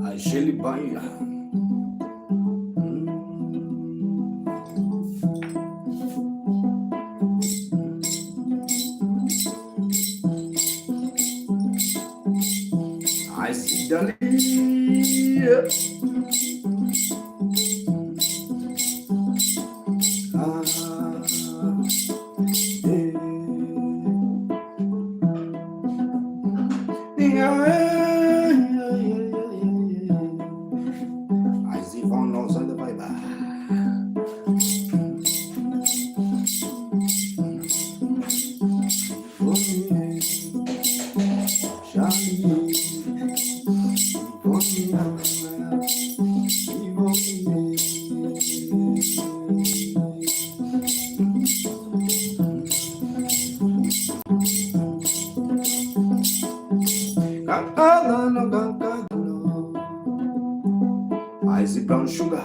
Ajeli Baya. I see Dali. I see Von Nose on the Bible. I see brown sugar.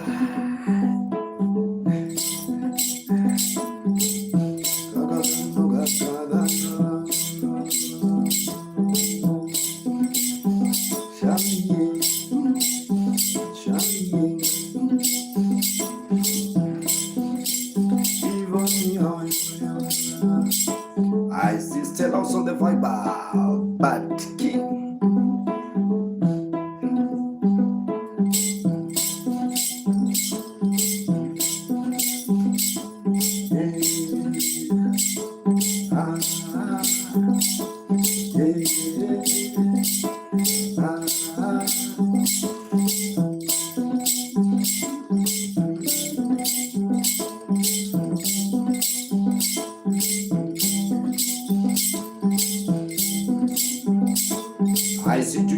I see Stella on the vibe, but king. I see Ju.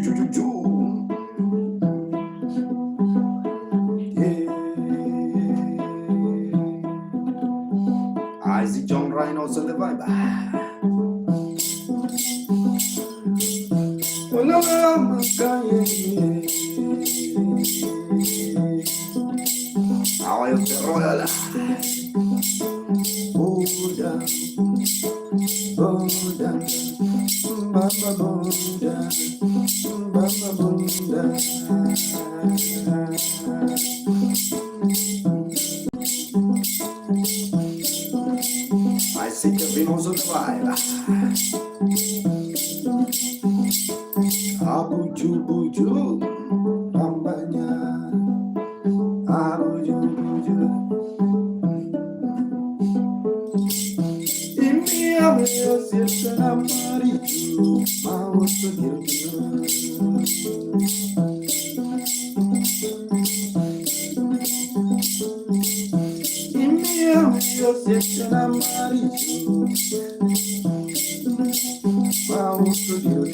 I see John Rhinos on the vibe. How are you, Royal? Buddha, Baba Buddha, Baba Buddha. I see Kevin on the vibe. Buju, Rambanya, Buju. Imia meus na marido, mau seguir. Imia meus na marido, mau seguir.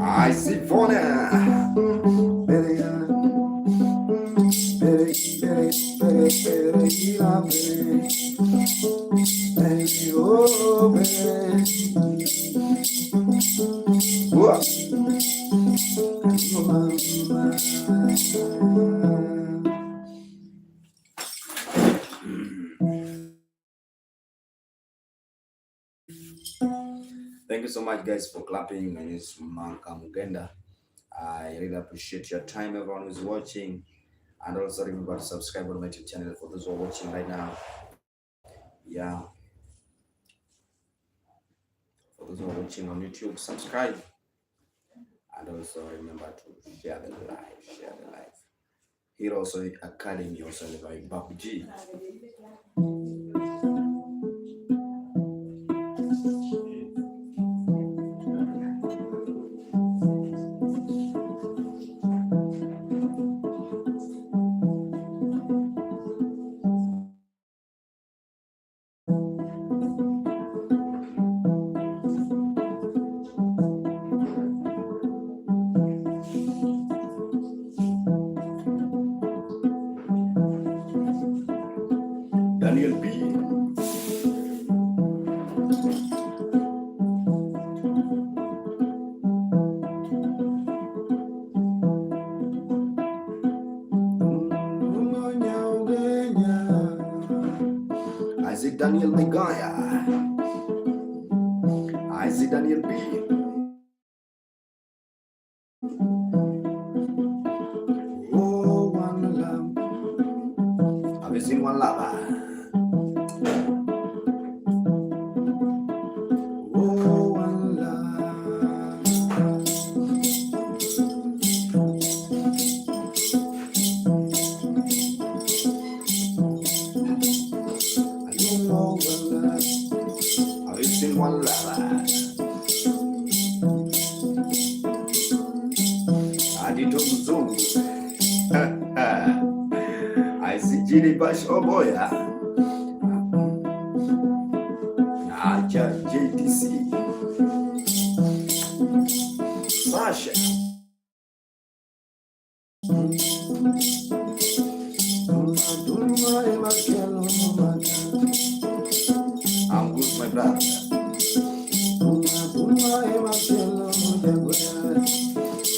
I see Fona. Thank you so much, guys, for clapping. My name is Manka Mugenda. I really appreciate your time, everyone who's watching. And also remember to subscribe on my YouTube channel for those who are watching right now. Yeah. For those who are watching on YouTube, subscribe. And also remember to share the live. Here also Academy also by Babuji. Daniel Megaya. I see Daniel B. Oh, one love. Have you seen one lover? Oh, one love. I don't know one love. Have you seen one lover? I did Zungu. I see Gini Bash, oh boy, JTC, Sasha. I'm good, my brother.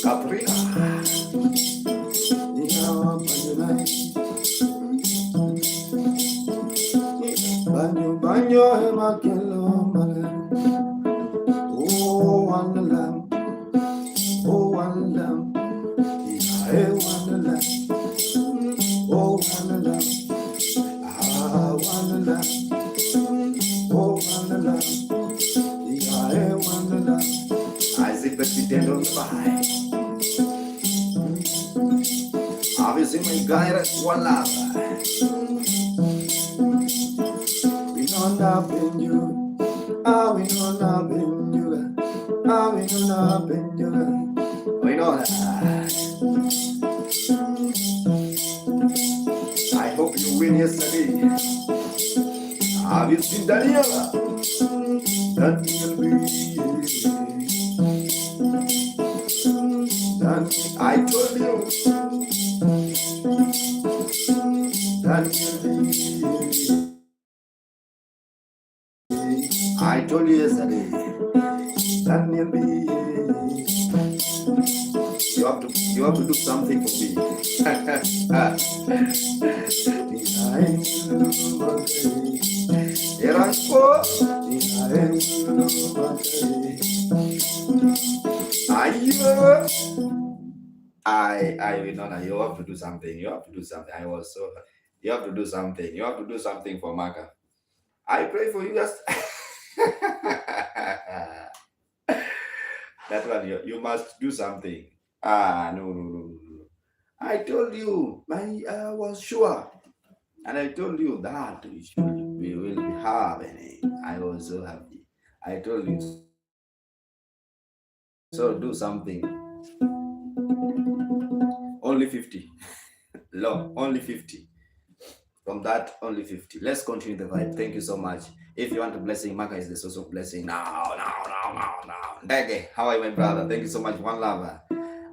Caprina. Banyo emakelo male. Oh, one lamb. Oh, one lamb. Yeah, one lamb. Oh, one lamb. Ah, one lamb. Oh, one lamb. Yeah, one lamb. Isaac President on the fire. Obviously, my guy is one lamb. We don't love you. Ah, we don't love you. Ah, we don't love you. We know that. I hope you win yesterday. Have you seen Daniela? Daniel B. I told you. Daniel B. I told you yesterday. Daniel B. You have to do something for me. I will not. You have to do something. You have to do something. You have to do something. You have to do something for Maka. I pray for you just. That one, you must do something. No. I told you, I was sure. And I told you that we will be having. I was so happy. I told you. So do something. Only 50. Long, only 50. From that, only 50. Let's continue the vibe. Thank you so much. If you want a blessing, Maka is the source of blessing. Now. Dege, how are you, my brother? Thank you so much. One lover.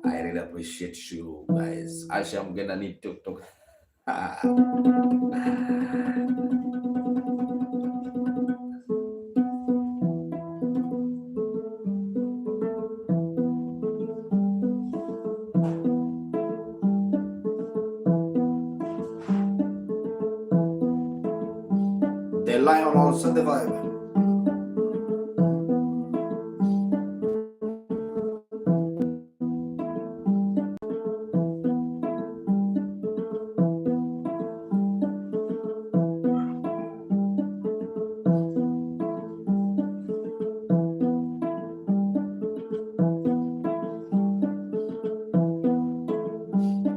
I really appreciate you guys. Actually, I'm gonna need to talk. The lion also the vibe.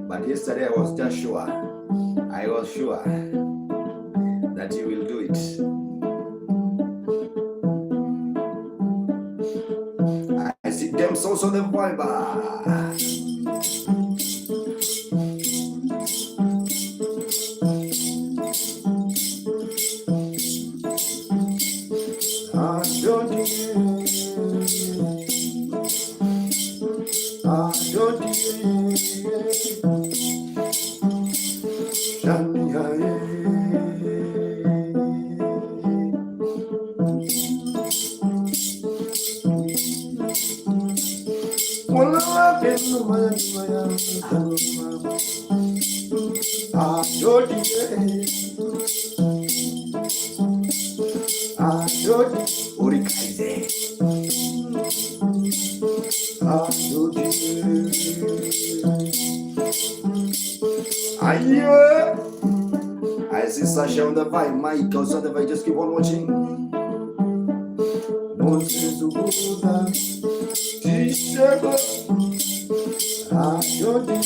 But yesterday I was just sure. I was sure that you will do it. I see them also the vibe. Adodi Urikaze Adodi Aye. I see Sasha on the vibe, Michael's on the vibe, just keep on watching. Moses Ubuda Tishaba Adodi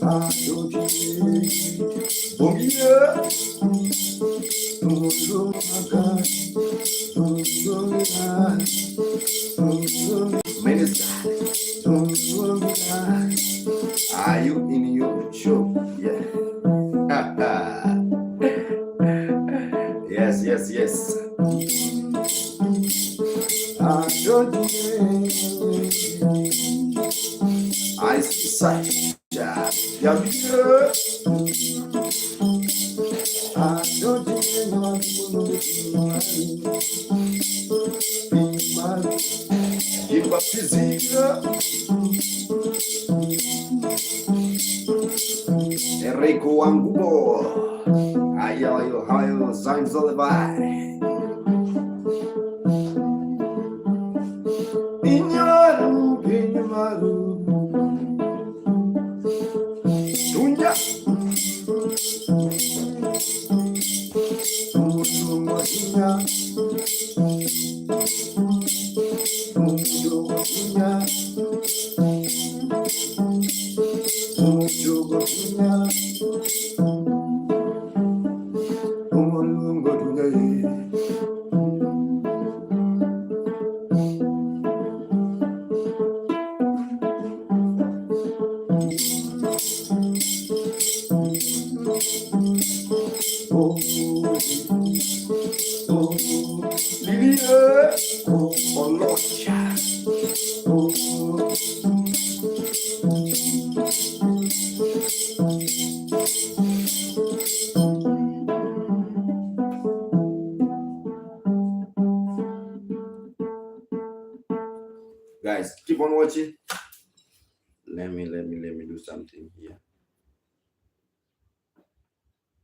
Adodi Bogia Minister, are you in your show? Yeah. Yes. I see such Enrico Angubo. Ayo, signs of the vibe. Pinyaru, Tunya, guys, keep on watching. Let me do something here.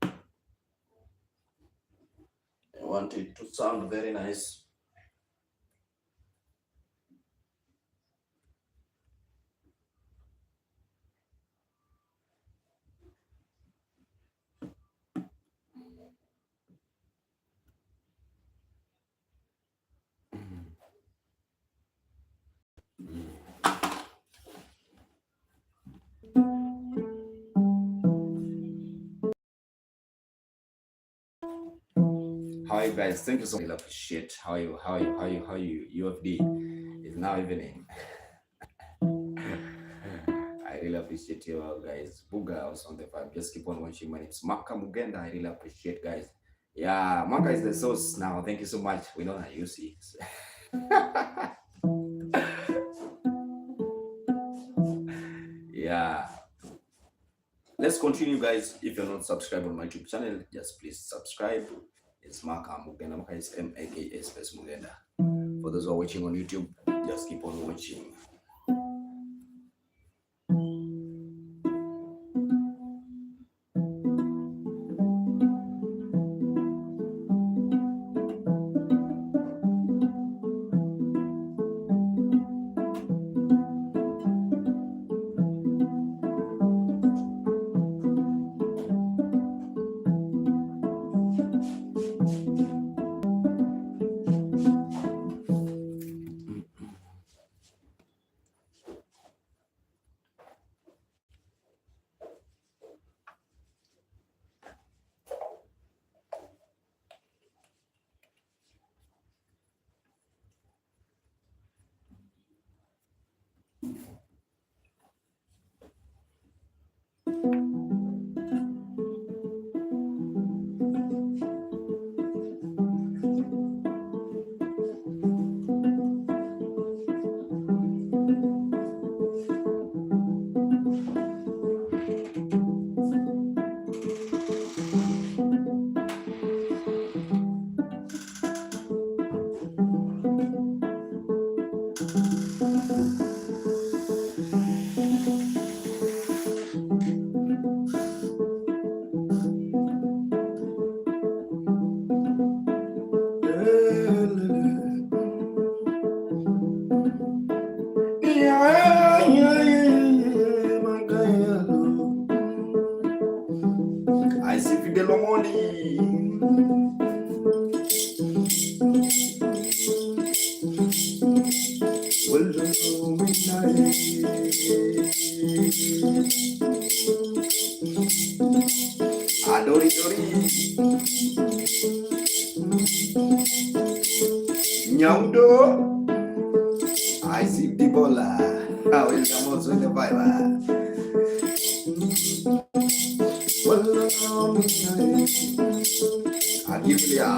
I want it to sound very nice. How are you guys? Thank you so much. I appreciate how you UFD is now evening. I really appreciate you all guys. Buga also on the vibe. Just keep on watching. My name is Maka Mugenda. I really appreciate guys. Yeah, Maka is the source now. Thank you so much. We know that you see. Yeah. Let's continue, guys. If you're not subscribed on my YouTube channel, just please subscribe. It's Maka Mugenda. Maka is MAKA space Mugenda. For those who are watching on YouTube, just keep on watching. I see Fidel Omondi. Adori Dori Nyaudo. I see Dibola. Welcome also in the Bible. Adilia.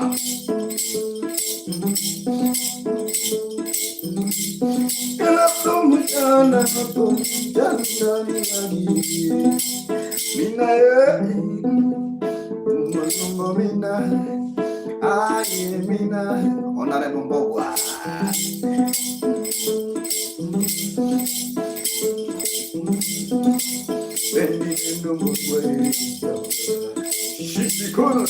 Honorable Mbogwa. Shishikura.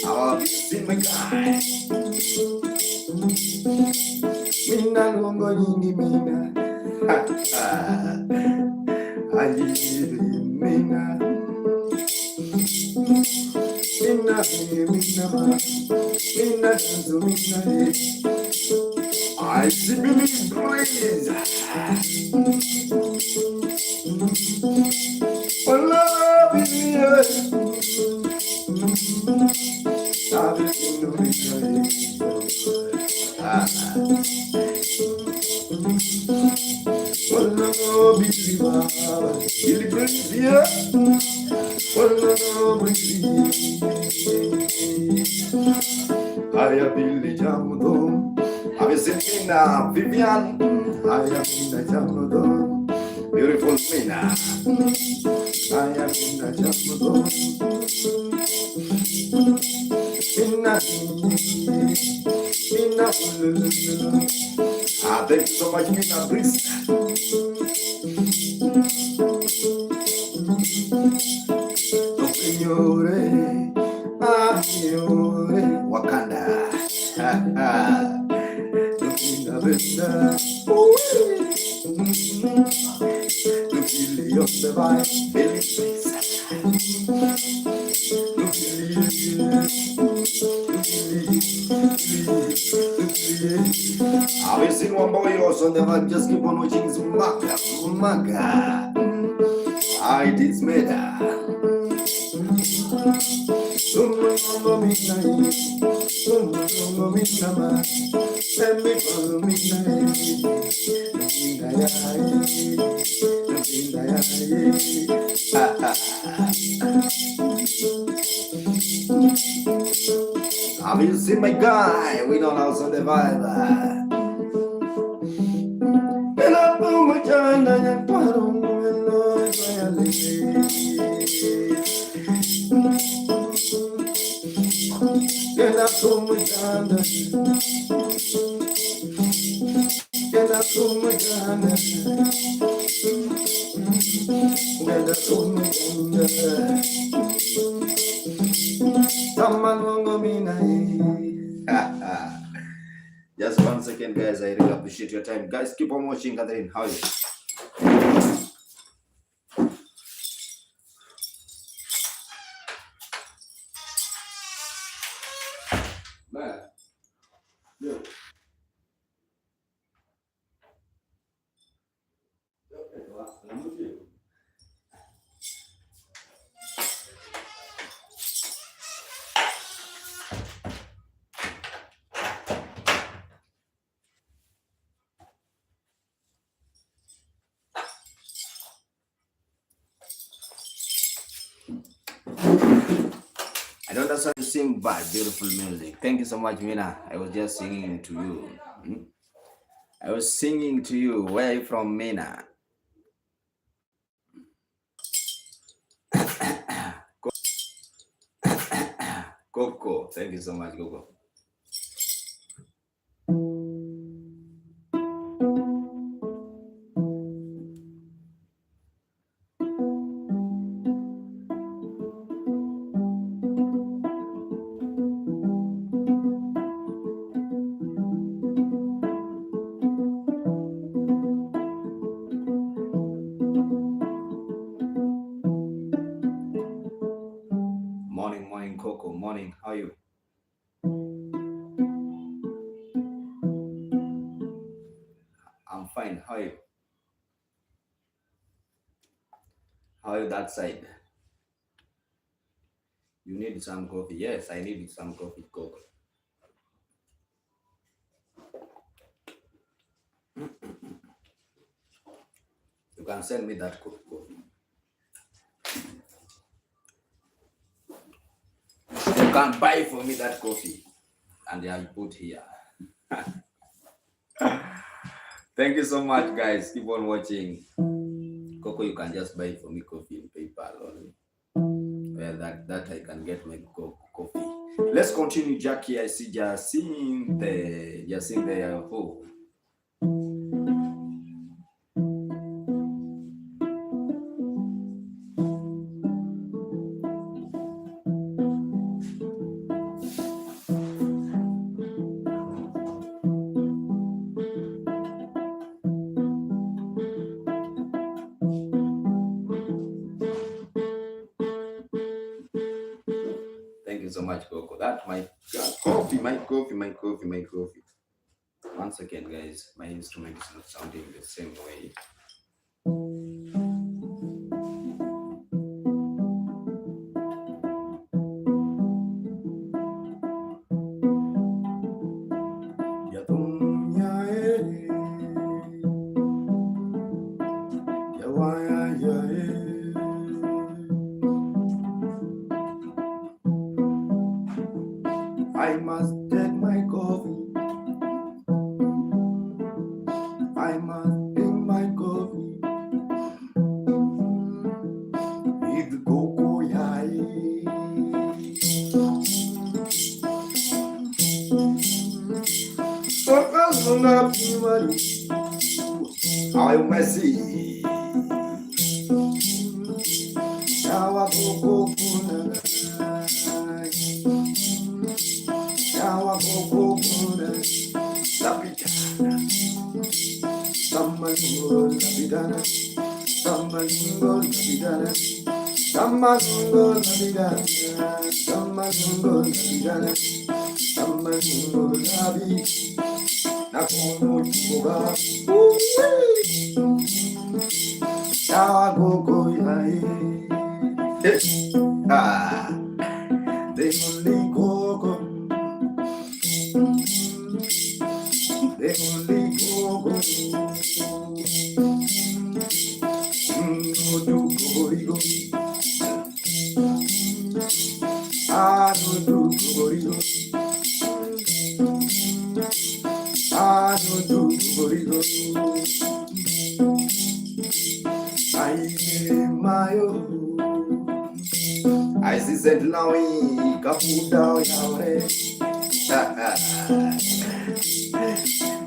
I'll be seeing my guy. Mina longo yingi mina. Ali mina. Mina danzo mina. I see believe please. Love is Vivian, beautiful Mina. Thank you so much, Mina. Please. Wakanda. I've seen one boy also on the back, just keep on watching his manga. It is made. Have you seen my guy? We don't know on the vibe. Just 1 second, guys. I really appreciate your time. Guys, keep on watching. Catherine, how are you? I don't understand you sing bad, beautiful music. Thank you so much, Mina. I was just singing to you. I was singing to you. Where are you from, Mina? Coco. Thank you so much, Coco. Morning, Coco. Morning. How are you? I'm fine. How are you? How are you that side? You need some coffee? Yes, I need some coffee, Coco. You can send me that coffee. You can buy for me that coffee, and I put here. Thank you so much, guys. Keep on watching. Coco, you can just buy for me coffee in PayPal only. Well, that I can get my coffee. Let's continue, Jackie. I see Jacinth there. Oh. Thank you so much, Coco. That my coffee. One second, guys. My instrument is not sounding the same way. I must take my coffee. I must drink my coffee. With cocoa, I messy. Now I go. Now I go. Samalingo Nabidana, Samalingo Nabidana, Samalingo Nabidana, Samalingo Nabidana, Samalingo Nabi, Nakono Chiboga, Yago Yai, they only go. They only go. I see said now kapuda yaore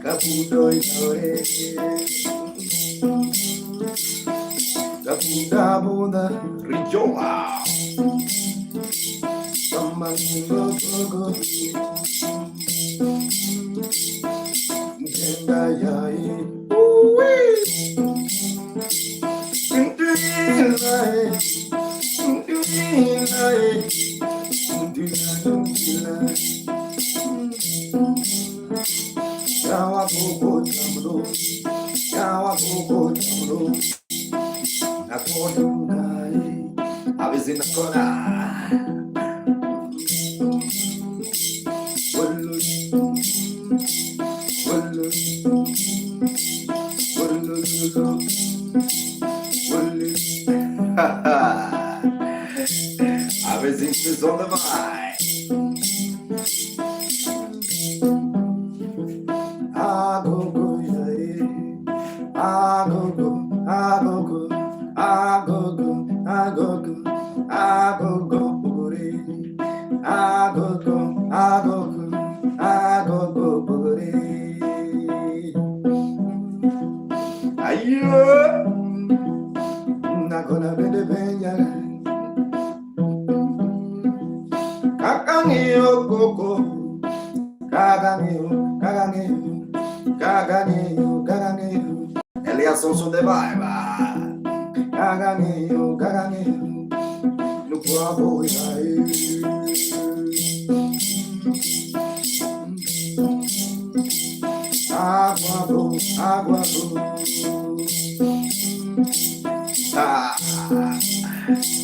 kapudo yaore kapuda bunda rijoa samalingo gogo genda yai uwe I was in the corner. I was in this on the mind. I go, Nakona bende benya kakangio koko kakangio Elias also the Bible kakangio no kwabo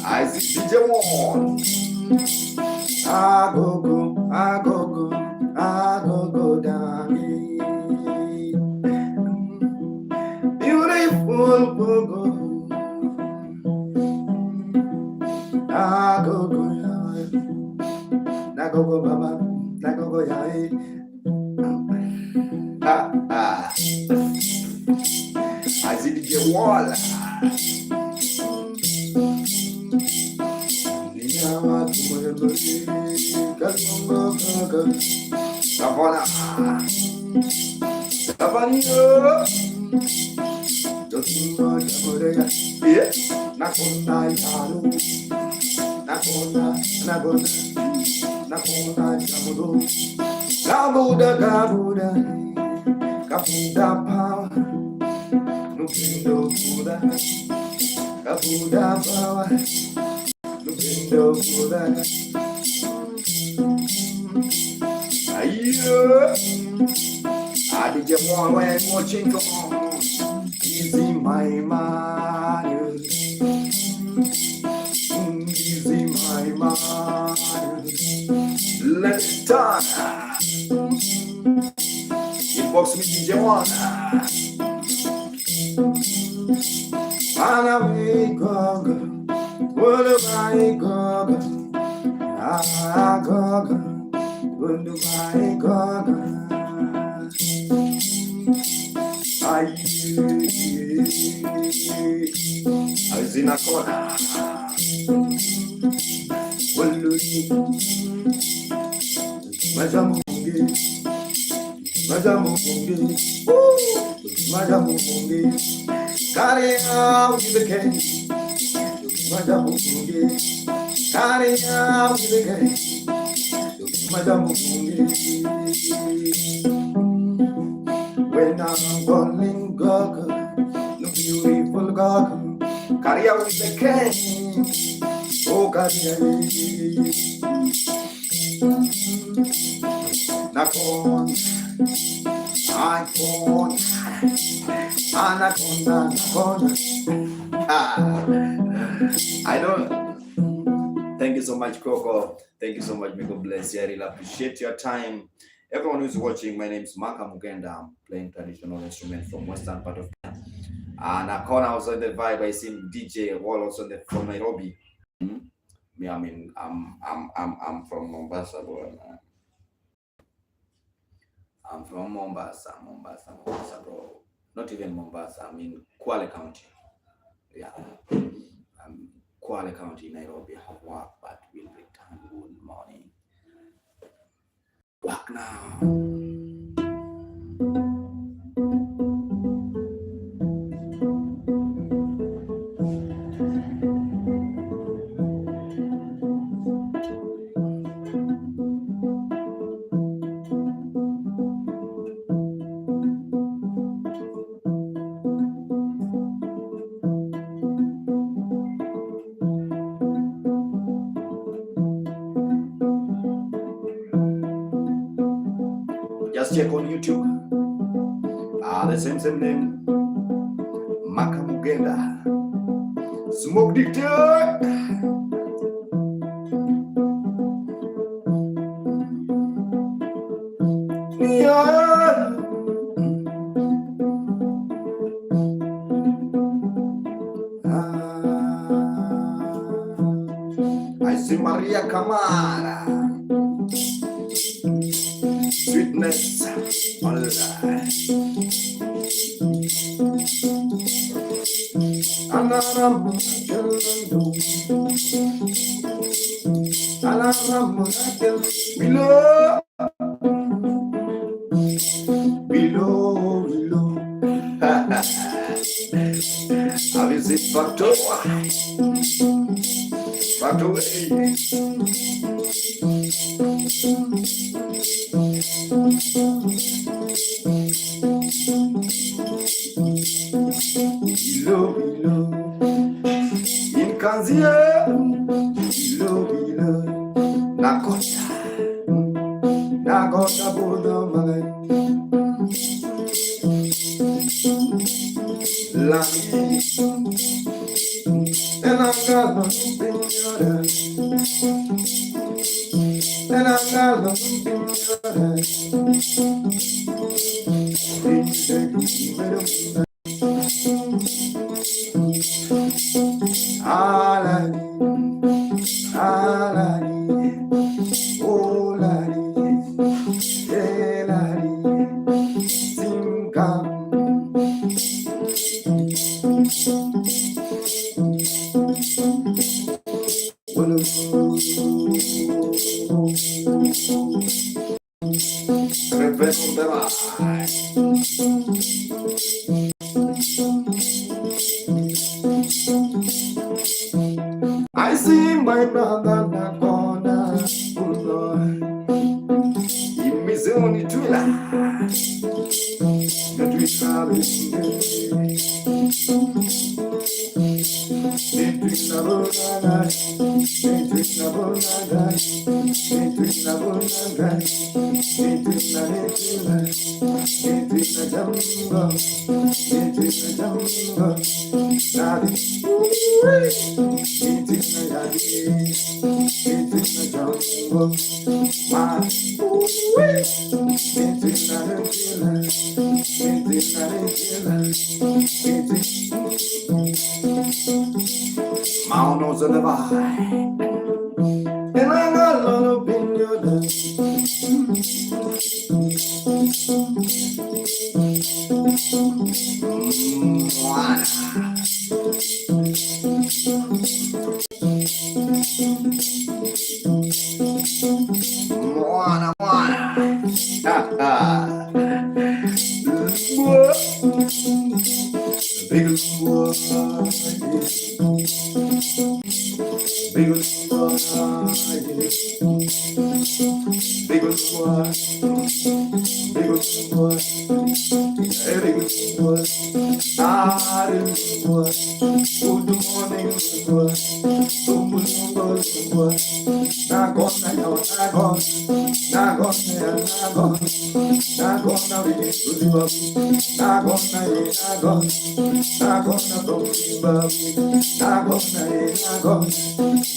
I see DJ One. I go down. Beautiful go. I go baba, I go ya. I see DJ Wall. I did you want when watching come on? Easy my mind, easy my mind. Let's start. Inbox me DJ One. I go, what am I go? I go, what do I go? I was in a corner. Carry out the case. Carry out the case. When I'm calling God, no beautiful God, carry out the case. Oh, carry Nakon, Icon, Anaconda, I don't. Thank you so much, Coco. Thank you so much. May God bless you. I really appreciate your time. Everyone who's watching, my name is Maka Mugenda. I'm playing traditional instruments from western part of Kenya. And Nakona was on the vibe. I see DJ Wall also from Nairobi. Me, I mean, I'm from Mombasa, bro. I'm from Mombasa, bro. Not even Mombasa. I mean, Kwale County. Yeah. Kwale County, Nairobi. I have work, but we'll return. Good morning. Work now. Just check on YouTube. The same name. Maka Mugenda. Smoke Dictator. Yeah. I see Maria Camara. Sweetness. Alright. Below. Have you seen Factoa? Below. In Kanzia. Below. Nakota Buddha Malay. I see my brother Nakona, in Mizuni Tula, the Maunos of the Vine, and I got a lot of opinion. Moana,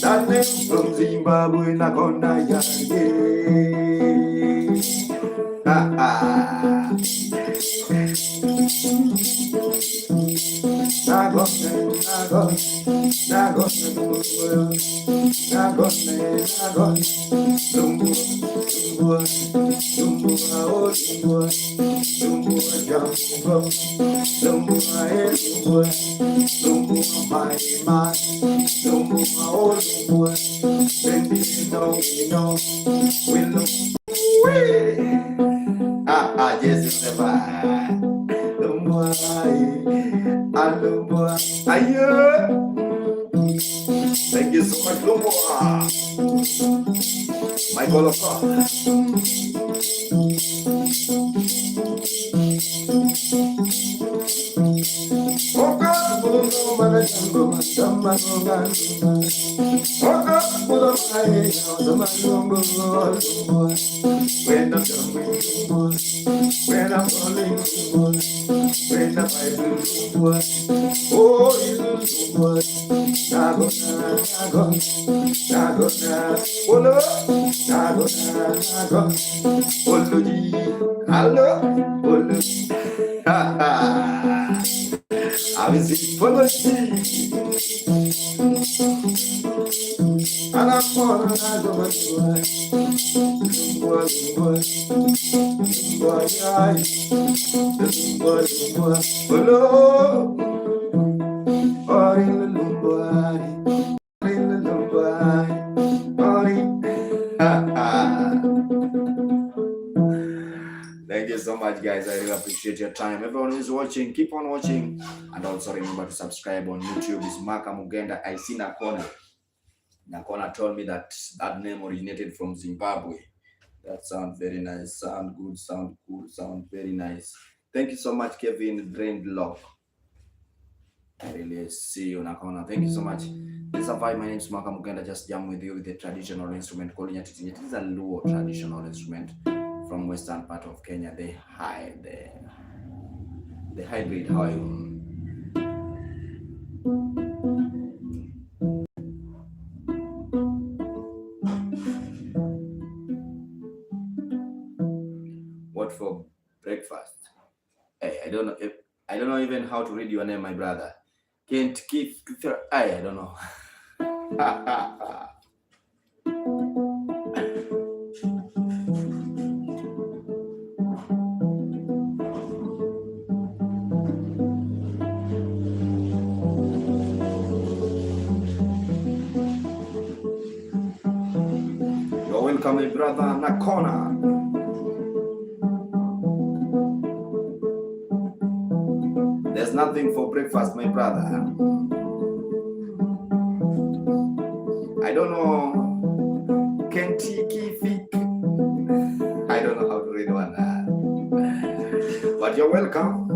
that name from Zimbabwe, Nagona Yange. Yes, it's the vibe. Thank you so much, Lumwa. Michael of God. When I'm falling, when I'm oh, I was in for the sea, and I'm falling out of my Thank you so much, guys. I really appreciate your time. Everyone who's watching, keep on watching. And also remember to subscribe on YouTube. It's Maka Mugenda. I see Nakona. Nakona told me that name originated from Zimbabwe. That sounds very nice. Sound good, sound cool, sound very nice. Thank you so much, Kevin Drainlock. I really see you, Nakona. Thank you so much. This is a vibe. My name is Maka Mugenda. Just jam with you with the traditional instrument called nyatiti. It is a Luo traditional instrument from western part of Kenya. The hybrid. How are you? what for breakfast? Hey, I don't know even how to read your name, my brother. Can't keep. I don't know. You're welcome, my brother Nakona. There's nothing for breakfast, my brother. I don't know. Kentucky Fik. I don't know how to read one. But you're welcome.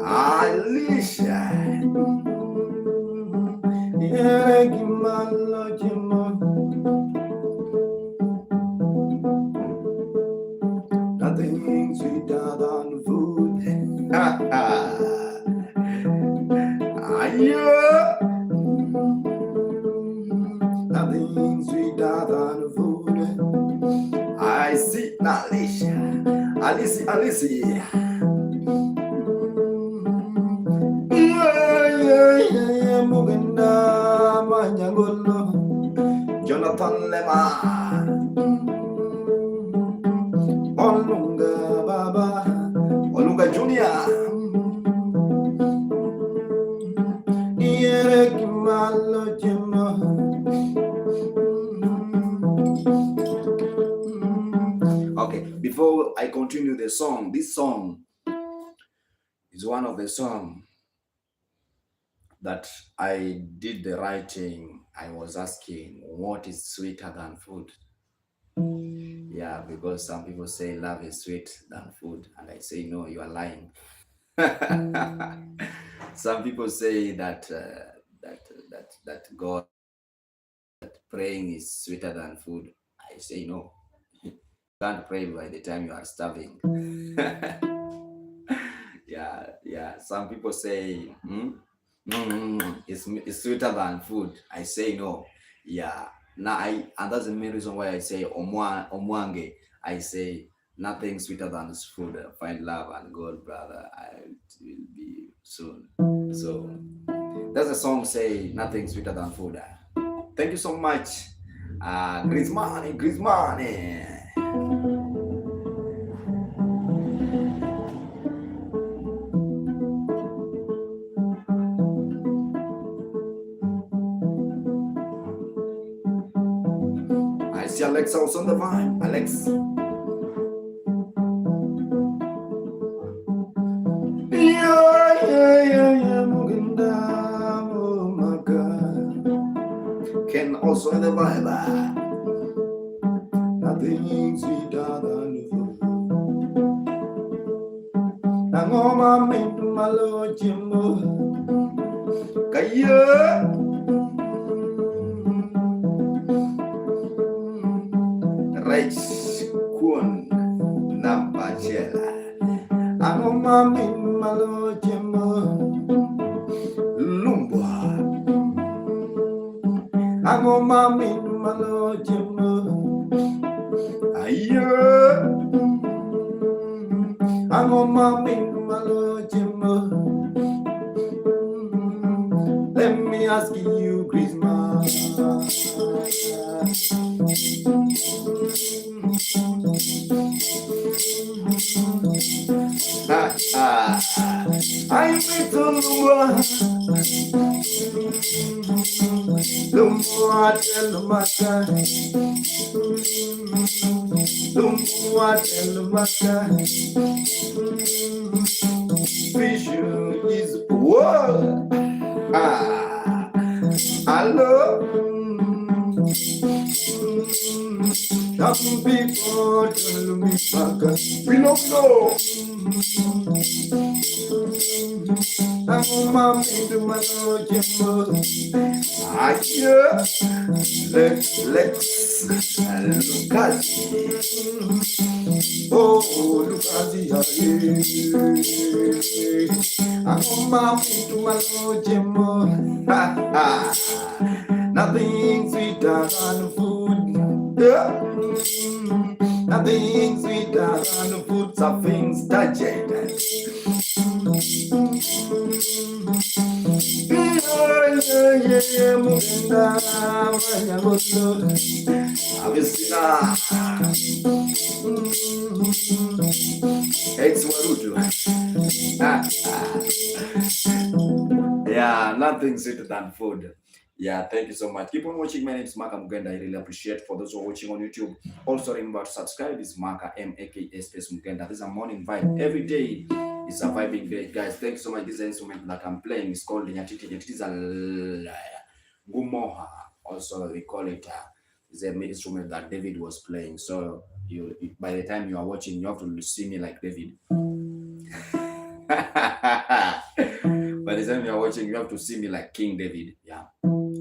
Alicia. Nothing sweeter than food. Nothing sweeter than food. I see Alicia. Alicia. Jonathan Lema. Olunga Baba. Olunga Junior. Okay, before I continue the song, this song is one of the songs that I did the writing. I was asking, what is sweeter than food? Yeah, because some people say love is sweet than food, and I say no, you are lying. Some people say that that God, that praying is sweeter than food. I say no. You can't pray by the time you are starving. Yeah. Some people say it's sweeter than food. I say no. Yeah. Now and that's the main reason why I say omwange. I say nothing sweeter than food. Find love and God, brother. It will be soon. So that's a song say nothing sweeter than food. Thank you so much. Griezmann. I see Alex also on the vine. Alex. Ken also in the vibe. Nothing sweeter than food. Nangoma mintu malo jimbo. Kaya. Rice kun nambachela. Nangoma mintu malo jimbo. Lumba. Nangoma mintu malo jimbo. Ayo. I'm on my Jimbo. Let me ask you, Christmas. I'm with vision is war. Hello. Some people tell me back, we don't know. I'm mommy to my Lord, yeah. Let's look at oh, look at the I'm mommy to my Lord, nothing sweeter than food. Yeah. Nothing sweeter than food, something digested. Yeah, nothing sweeter than food. Yeah, thank you so much. Keep on watching. My name is Maka Mugenda. I really appreciate for those who are watching on YouTube. Also remember to subscribe. It's Maka M-A-K-A space Mugenda. This is a morning vibe. Every day is a vibing day. Guys, thank you so much. This is an instrument that I'm playing. It's called the nyatiti. Nyatiti is a gumoha. Also, we call it it's an instrument that David was playing. So you by the time you are watching, you have to see me like David. By the time you are watching, you have to see me like King David. Yeah.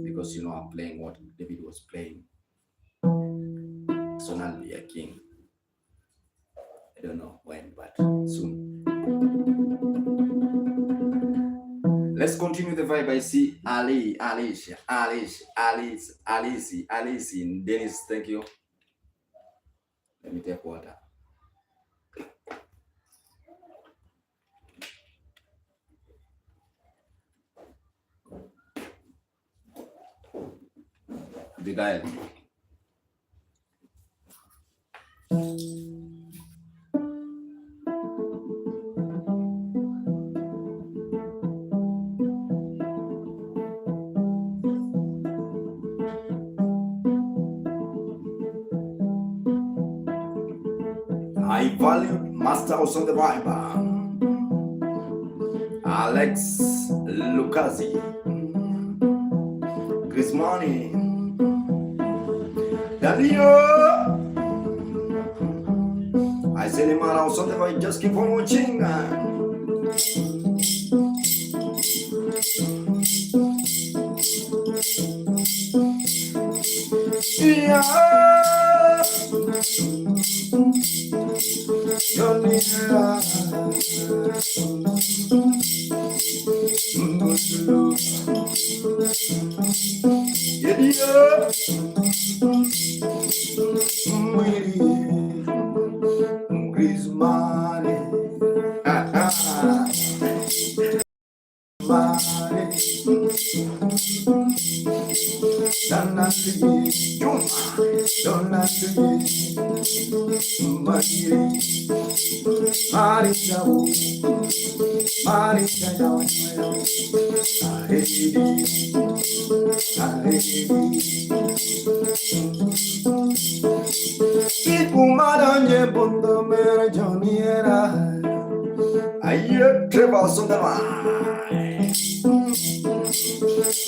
Because you know I'm playing what David was playing. So I'll be a king. I don't know when, but soon. Let's continue the vibe. I see Ali, Alicia, Alice, Dennis, thank you. Let me take water. Abigail. I valued masters on the Bible. Alex Lucazi. Chris Money. Dalio. I send him around so that I just keep on watching. Yeah.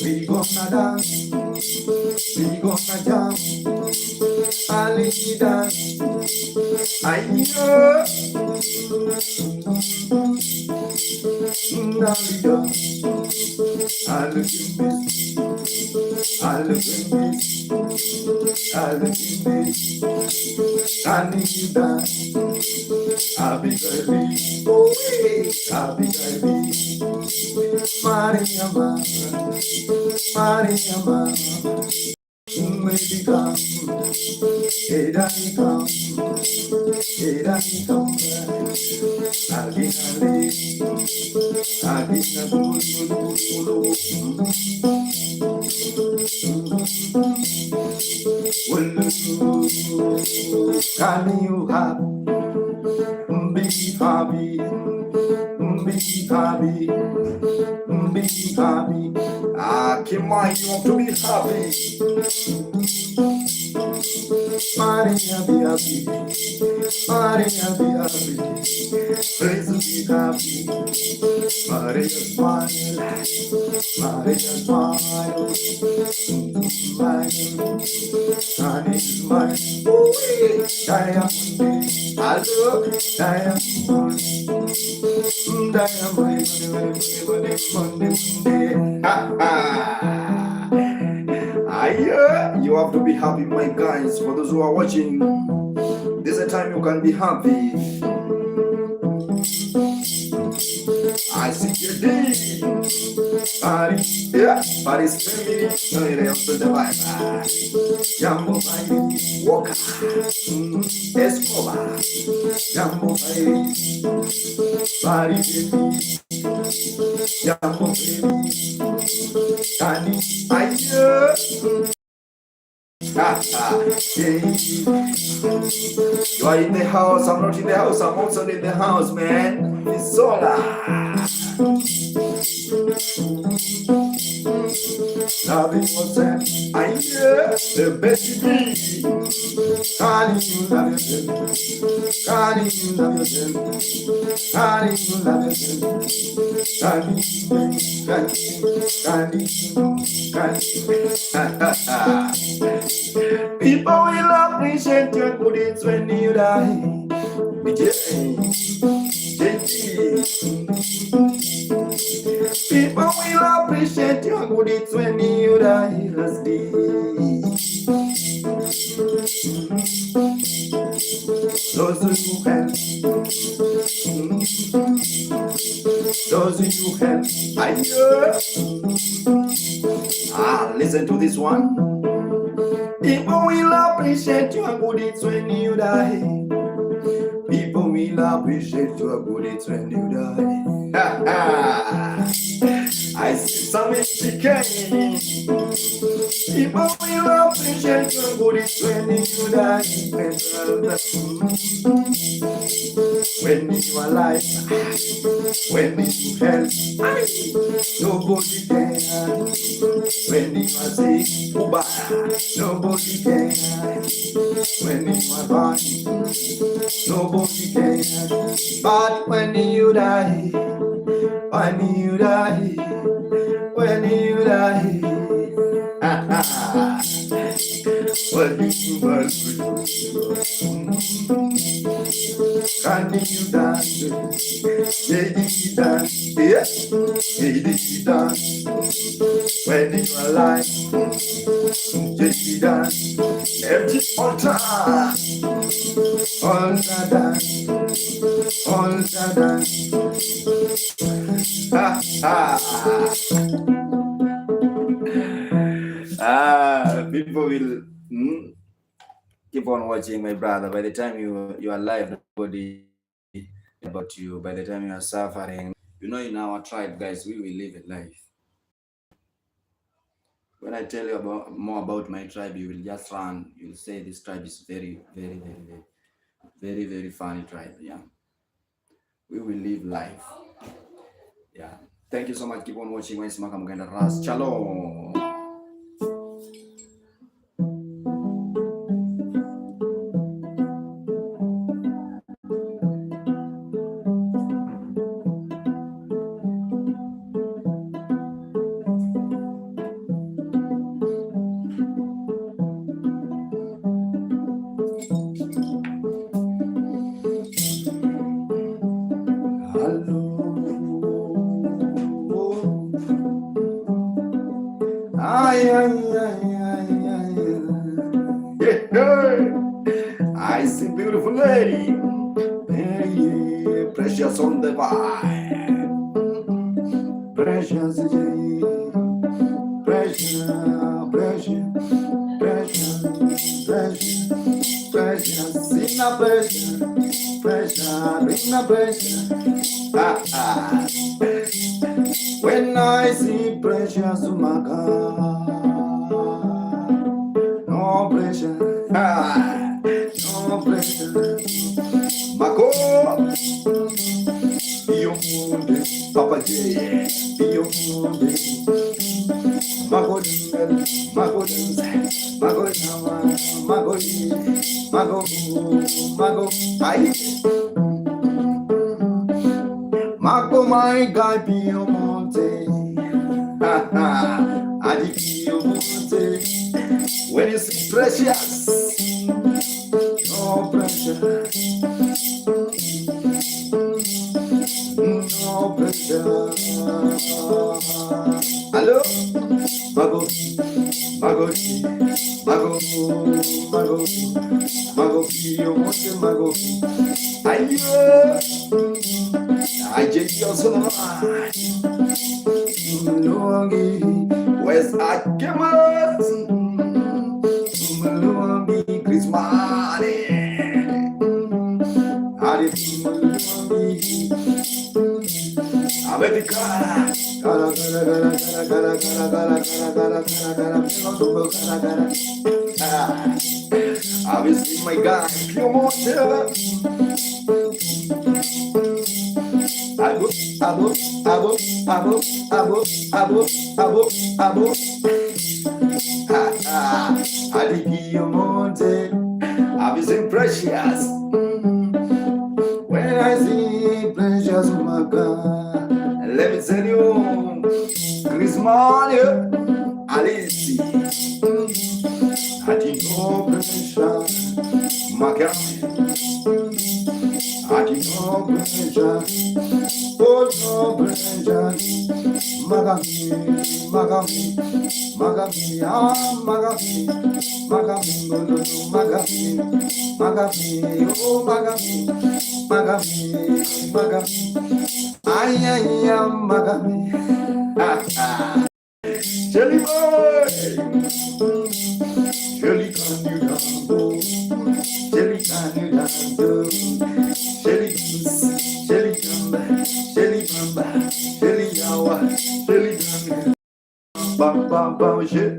We gonna dance, we gonna jump, Ali dance, ayo, Navidad, I look in this, I look in this, I look in this, I need you dance, I'll be baby, I'll be baby, Maria, Maria, maybe come, here I come, here I come, I'll be can you have be happy, be happy, be happy. Ah, Kimai, you want to be happy. Maria be happy, Maria be happy, praise be happy, Maria smile, Maria smile, smile, honey smile, diamond, hello, diamond, diamond, ha ha. You have to be happy, my guys. For those who are watching, this is a time you can be happy. I see your day. Paris family, no area of the vibe. Jambo baby, Walker, Escobar, Jambo baby, Paris baby, Jambo baby, Tani, you are in the house, I'm not in the house, I'm also in the house, man. It's solar. Loving yourself, I hear the best you need. Can you love yourself? Can you love yourself? Can you love yourself? People will appreciate your good deeds when you die. People will appreciate your good deeds when you die. Those who help, those who help, listen to this one. People will appreciate your good deeds when you die. People will appreciate your good deeds when you die. I see some chicken. People will appreciate your good deeds when you die. When you are alive, when you help, nobody can. When you are sick, nobody can. When you are born, nobody can. But when you die, when you die, when you die, when you must can you dance? Dance, yes, dance. When you are alive, dance. Empty altar, altar dance, altar dance. People will keep on watching, my brother. By the time you are alive, nobody about you. By the time you are suffering, in our tribe, guys, we will live a life. When I tell you more about my tribe, you will just run. You'll say this tribe is very, very, very, very, very, very funny tribe. Yeah, we will live life. Yeah. Thank you so much. Keep on watching. Ras. Shalom. I see beautiful lady, precious on the vibe, precious, precious, precious, precious, precious, in a precious, precious, in a precious. When I see precious, my God, no pressure, no pressure. Mako, Pio Munde, Papa J, Pio Munde, Mako Dingel, Mako Dingel, Mako Nama, Mako Mako my guy Pio Monte. Adi Pio Monte. When you see precious, no pressure. No pressure. Hello? Mago, Mago, Mago, Mago, Mago, Pio Monte, Mago. Ayo, aje yoso na Mlongi, West Akemat, Mlongi, Christmas, Ari Mlongi, America, Gara Gara Gara Gara Gara Gara Gara Gara Gara Gara Gara. I will see my guy, Pio Monte. Abo, abo, abo, abo, abo, abo, abo, abo. Adigio Monte, I've seen precious. When I see precious, my God, let me tell you, Christmas, Alice, I did no precious, my God, I did no precious. Oh, no pressure, Magami, Magami, Magami, ah, Magami, Magami, Magami, Magami, oh, Magami, Magami, Magami, ay, ay, ay, Magami, Jelly boy, Jelly can you dance, Jelly can you dance, Jelly dance, Jelly jump. Jelly bamba, jelly yawa, jelly bamba, bam bam bam shit.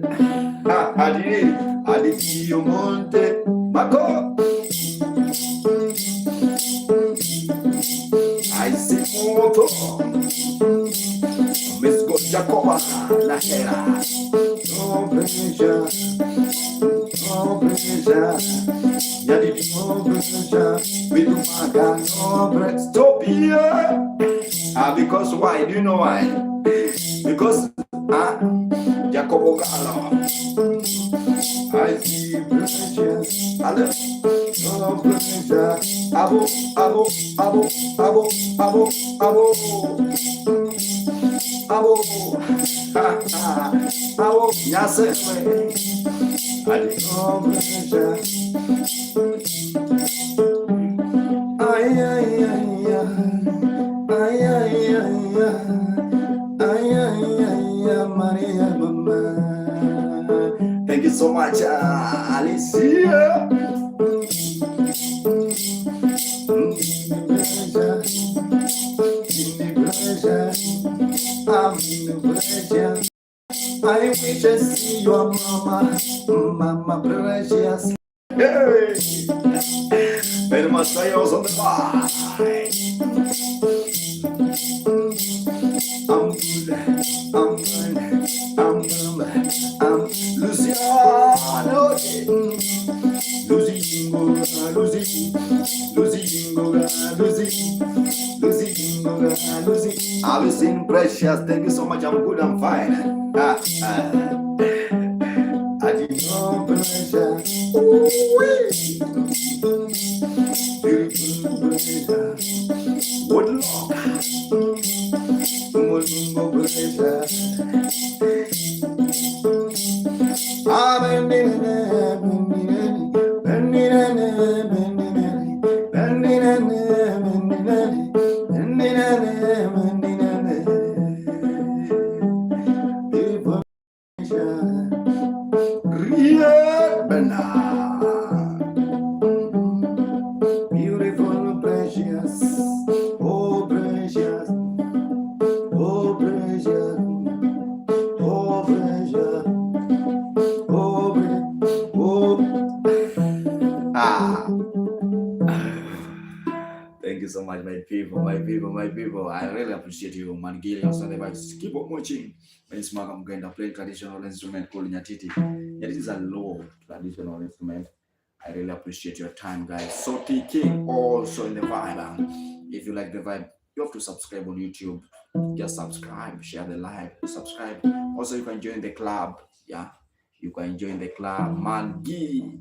Adi Pio Monte, Mako. I see moto, Miss Jacoba, la hera. No pressure, no pressure. Yadi no pressure, we do maga no pressure. Stop here. Because why? Do you know why? Because Jacobo Galo. I see precious. No pressure. Abo, abo, abo, abo, abo, abo, abo. Abo, yase. I no pressure. Ay, ay, ay, ay. Ay, ay, ay, ay, ay, ay, Maria Mama. Thank you so much, Alicia. I wish I see your mama, mama precious. Hey, and my sales on the bar. I'm Luciano, Lucy. I've seen precious. Thank you so much. I'm good. I'm fine. I did no pressure. Beautiful pressure. What love? Beautiful, precious, oh precious, oh precious, oh precious, oh. Thank you so much, my people. I really appreciate you, man. Gillian, so keep on watching. It's Malcolm Genda playing traditional instrument called nyatiti. It is a low traditional instrument. I really appreciate your time, guys. So TK also in the vibe. If you like the vibe, You have to subscribe on YouTube. Just subscribe, share the live, subscribe. Also, you can join the club. Yeah, you can join the club. Mangilai.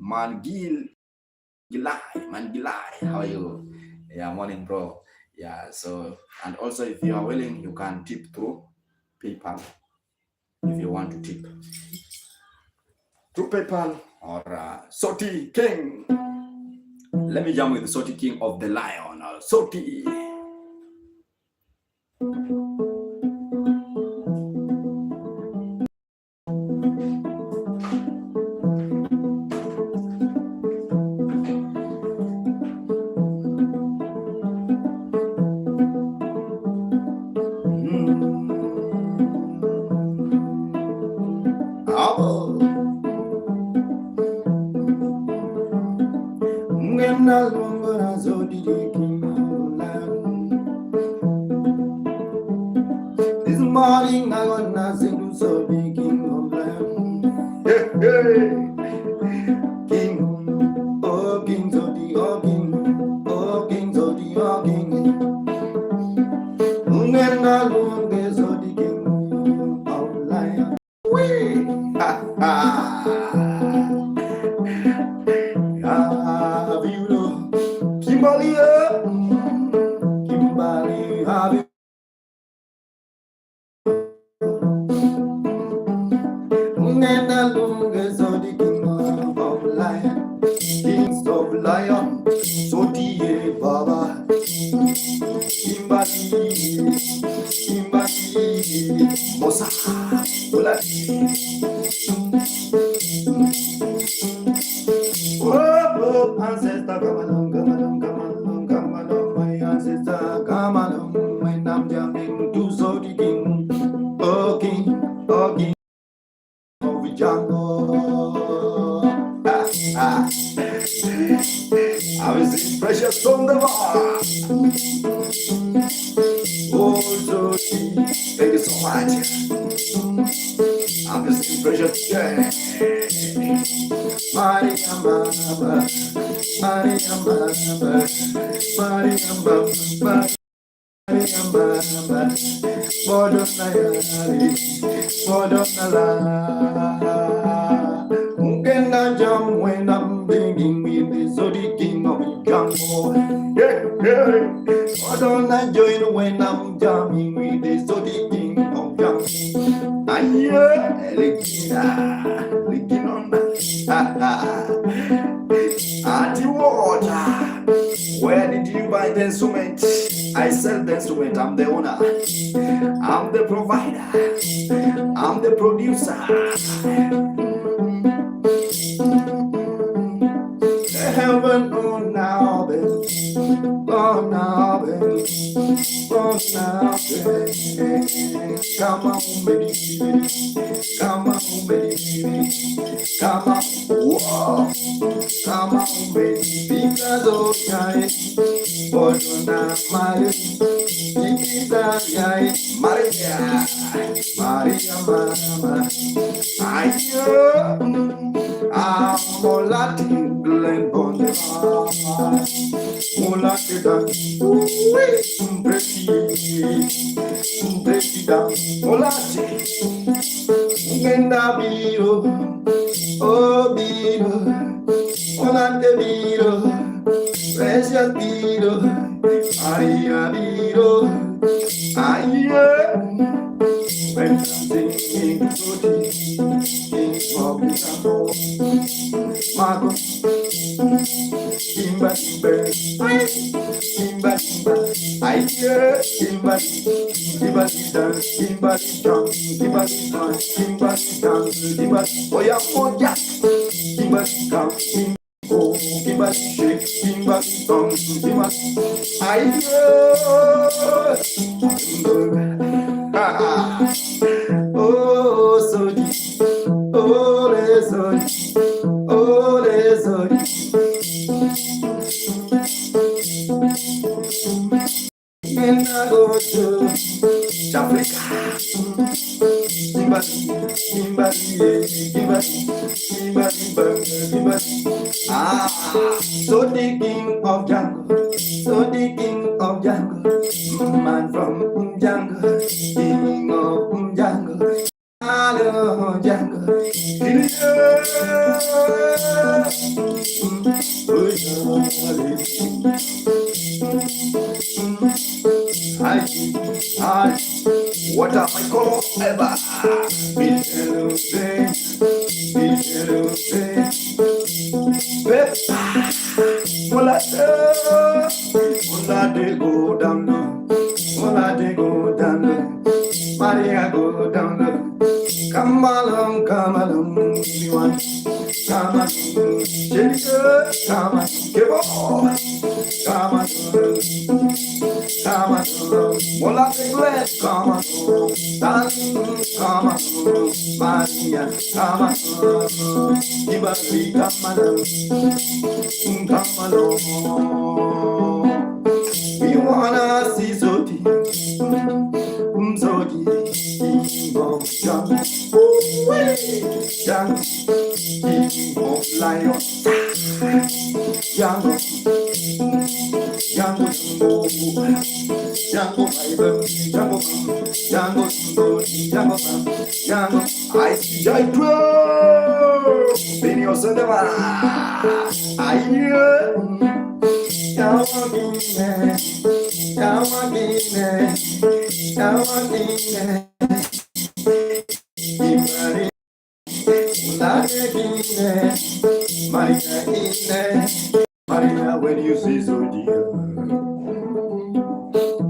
How are you? Yeah, morning, bro. Yeah. So, and also, if you are willing, you can tip through PayPal if you want to tip through PayPal or Soti King. Let me jump with the Soti King of the Lion. Soti. This morning I got nothing so big king of land. Hey, hey. King, oh king, so the oh king, oh king, so the oh king. Ungena lunge so the king of lion. Wee, ha ha. Have you know Kimberly? Kimberly, have you? Ungena lunge so the king of lion. Kings of lion, so the Baba. Kimberly, Mosa, oh, ancestor, come along, come along, come along, come along, my ancestor, come along, when I'm jumping to so the king, oh king, oh king of the jungle. I was in precious from the bar. Oh, so thank you so much. I'm just in precious. Maria Mama, Maria Mama, Maria Mama, Maria Mama, Bodonayari, Bodonala. Mukena jam when I'm bringing me the Zodi King of the jungle. Bodona join when I'm jamming with the Zodi King of jungle. Aye, Likina, Auntie Water, where did you buy the instrument? I sell the instrument, I'm the owner, I'm the provider, I'm the producer. Heaven on now, baby, on now, baby, on now, baby. Come on, baby, come on, baby, come on, whoa, come on, baby, because of giant, but you're not my because giant, Maria, Maria, Mama, I'm all Latin blend on the heart. Mulati down, break it down, Mulati, Genda Biro, oh Biro, Mulati Biro, precious Biro, Maria Biro, Aye. When I'm singing good, King of the jungle, Marco, Kimba, Kimba, I hear Kimba, Kimba dance, Kimba jump, Kimba dance, Kimba dance, Kimba, oh yeah, Kimba come, Kimba shake, Kimba song, Kimba, I hear. Oh, so deep, oh, so deep, oh, so deep. And I go to Africa. Ah, so the king of jungle, so the king of jungle. man from jungle, king of jungle. Hello, jungle. What am I called ever? Go down, go down, Maria go down. Come along, everyone. Come on, Jesus, come on, give on. Come on, come on, Mola bless, come on, darling, come on, Maria, come on, Ibali, come on, we wanna see Zodi, Zodi, Young, King of Lion, Young, I see joy grow in your cinema. I hear Maria, when you see Zodiac,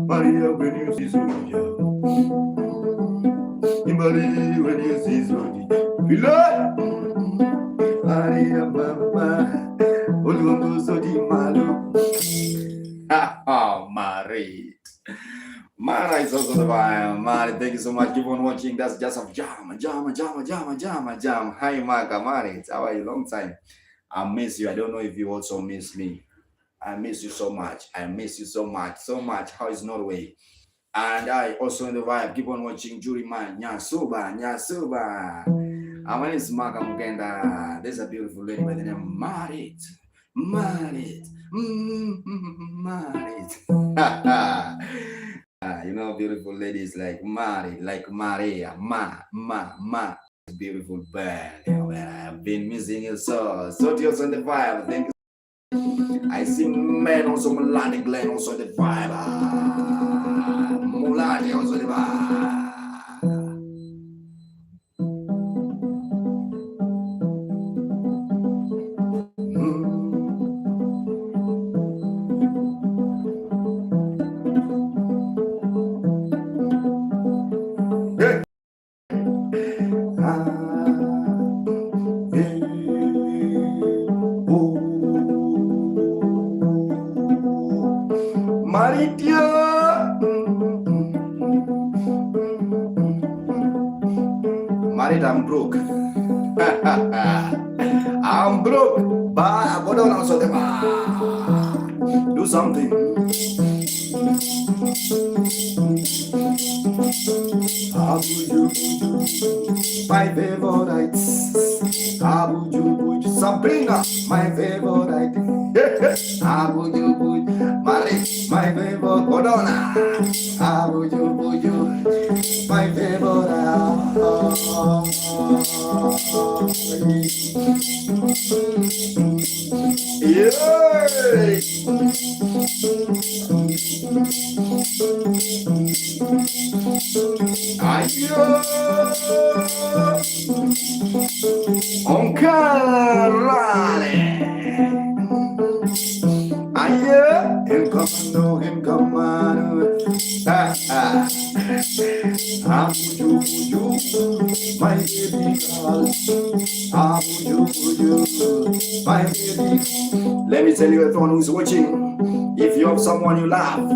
Maria, when you see Zodiac, Maria, when you see Zodiac, Maria, Mama, Olundo Zodiac, oh, Marie. Mara is also the vibe. Mari, thank you so much. Keep on watching. That's just a jam. Hi, Marka, Mari. How are you? Long time. I miss you. I don't know if you also miss me. I miss you so much. So much. How is Norway? And I also in the vibe. Keep on watching. Jury man. Nyasuba. My name is Marka Mugenda. There's a beautiful lady by the name of Marit. You know, beautiful ladies like Mari, like Maria, beautiful band. I've been missing you so. Tears on the vibe. Thank you. I see men also melodic Glenn also the vibe. Muladi also the vibe. Married, I'm broke. I'm broke. But I go down also do something. My favorite. Sabrina, my favorite. Married, my favorite. Go down. My favorite. Yeah. In commando, my baby girl. My baby. Let me tell you, everyone who's watching, if you have someone you love,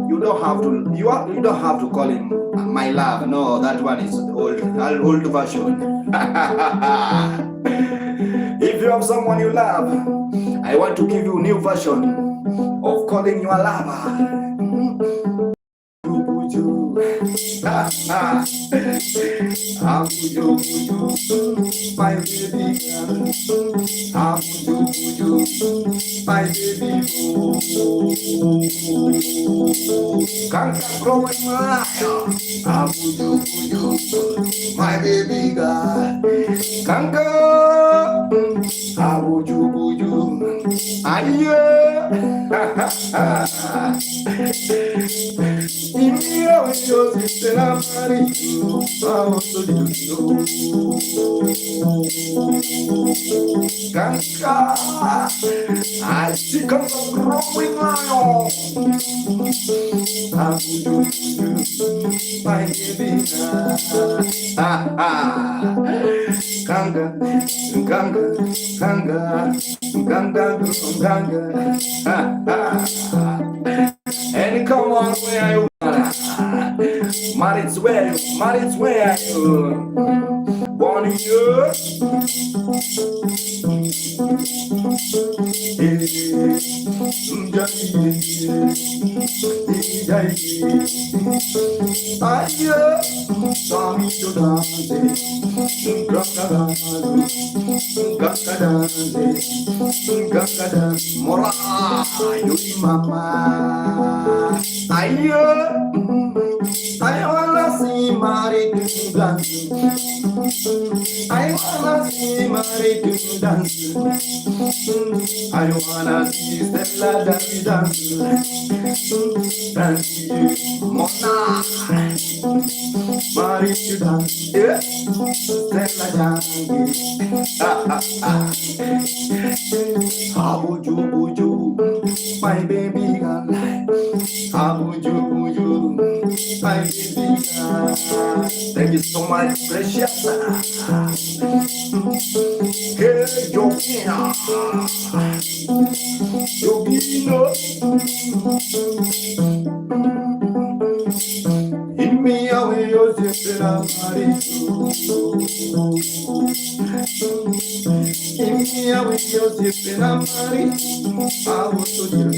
you don't have to call him my love. No, that one is old version. If you have someone you love, I want to give you a new version of calling your lover. Abuju, my baby girl. Abuju, my baby. Kanka growing my Abuju, my baby girl. Kanka, Abuju, aye. Io se la marito, Kanka, I see come growing lion. Abuju, my baby. Ganga, ganga, ganga, ganga, ganga. And come on, where are you? Maritz, where are you? Born here. Mora, mama. I wanna see Mari dance. I wanna see Mari dance. I wanna see Stella dance. Dance, Mona. Mari dance. Stella dance. Abuju, my baby girl. Abuju, my baby girl. Thank you so much, precious. Hey, Jokina. Jokina. In me away, you're India with your zip in a money, I was so you.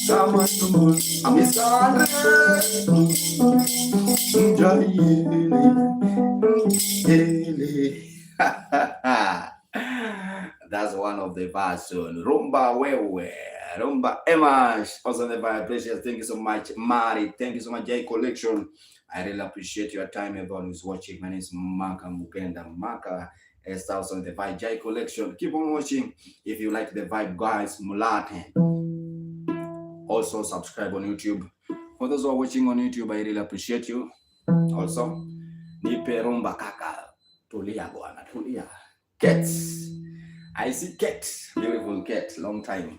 Come on, I'm a son. That's one of the version. Rumba Wewe, Rumba Emash, also the vibrations. Thank you so much, Mari. Thank you so much, J Collection. I really appreciate your time, everyone who's watching. My name is Maka Mugenda. Maka Styles on the Vibe J Collection. Keep on watching. If you like the vibe, guys, Mulate. Also, subscribe on YouTube. For those who are watching on YouTube, I really appreciate you. Also, Nipe Rumba Kaka. Tulia Guana. Tulia. Cats. I see cat. Beautiful cat. Long time.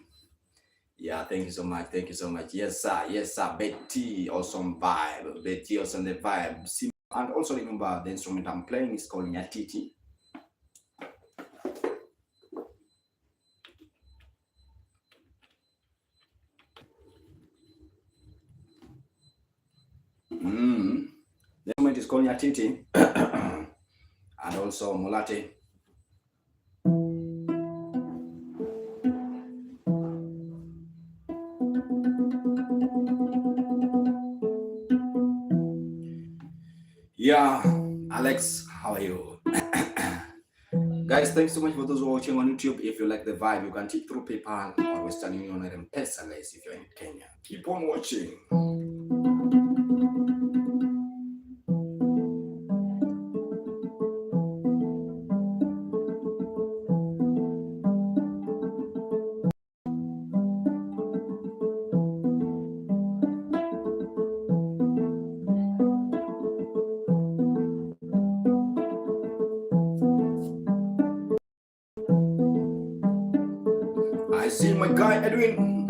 Yeah, thank you so much. Thank you so much. Yes, sir. Yes, sir. Betty, awesome vibe. Betty, awesome the vibe. And also remember the instrument I'm playing is called nyatiti. The instrument is called nyatiti. And also mulate. Yeah, Alex, how are you? Guys, thanks so much for those who are watching on YouTube. If you like the vibe, you can tip through PayPal or Western Union or M-Pesa, guys, if you're in Kenya. Keep on watching. I see my guy Edwin.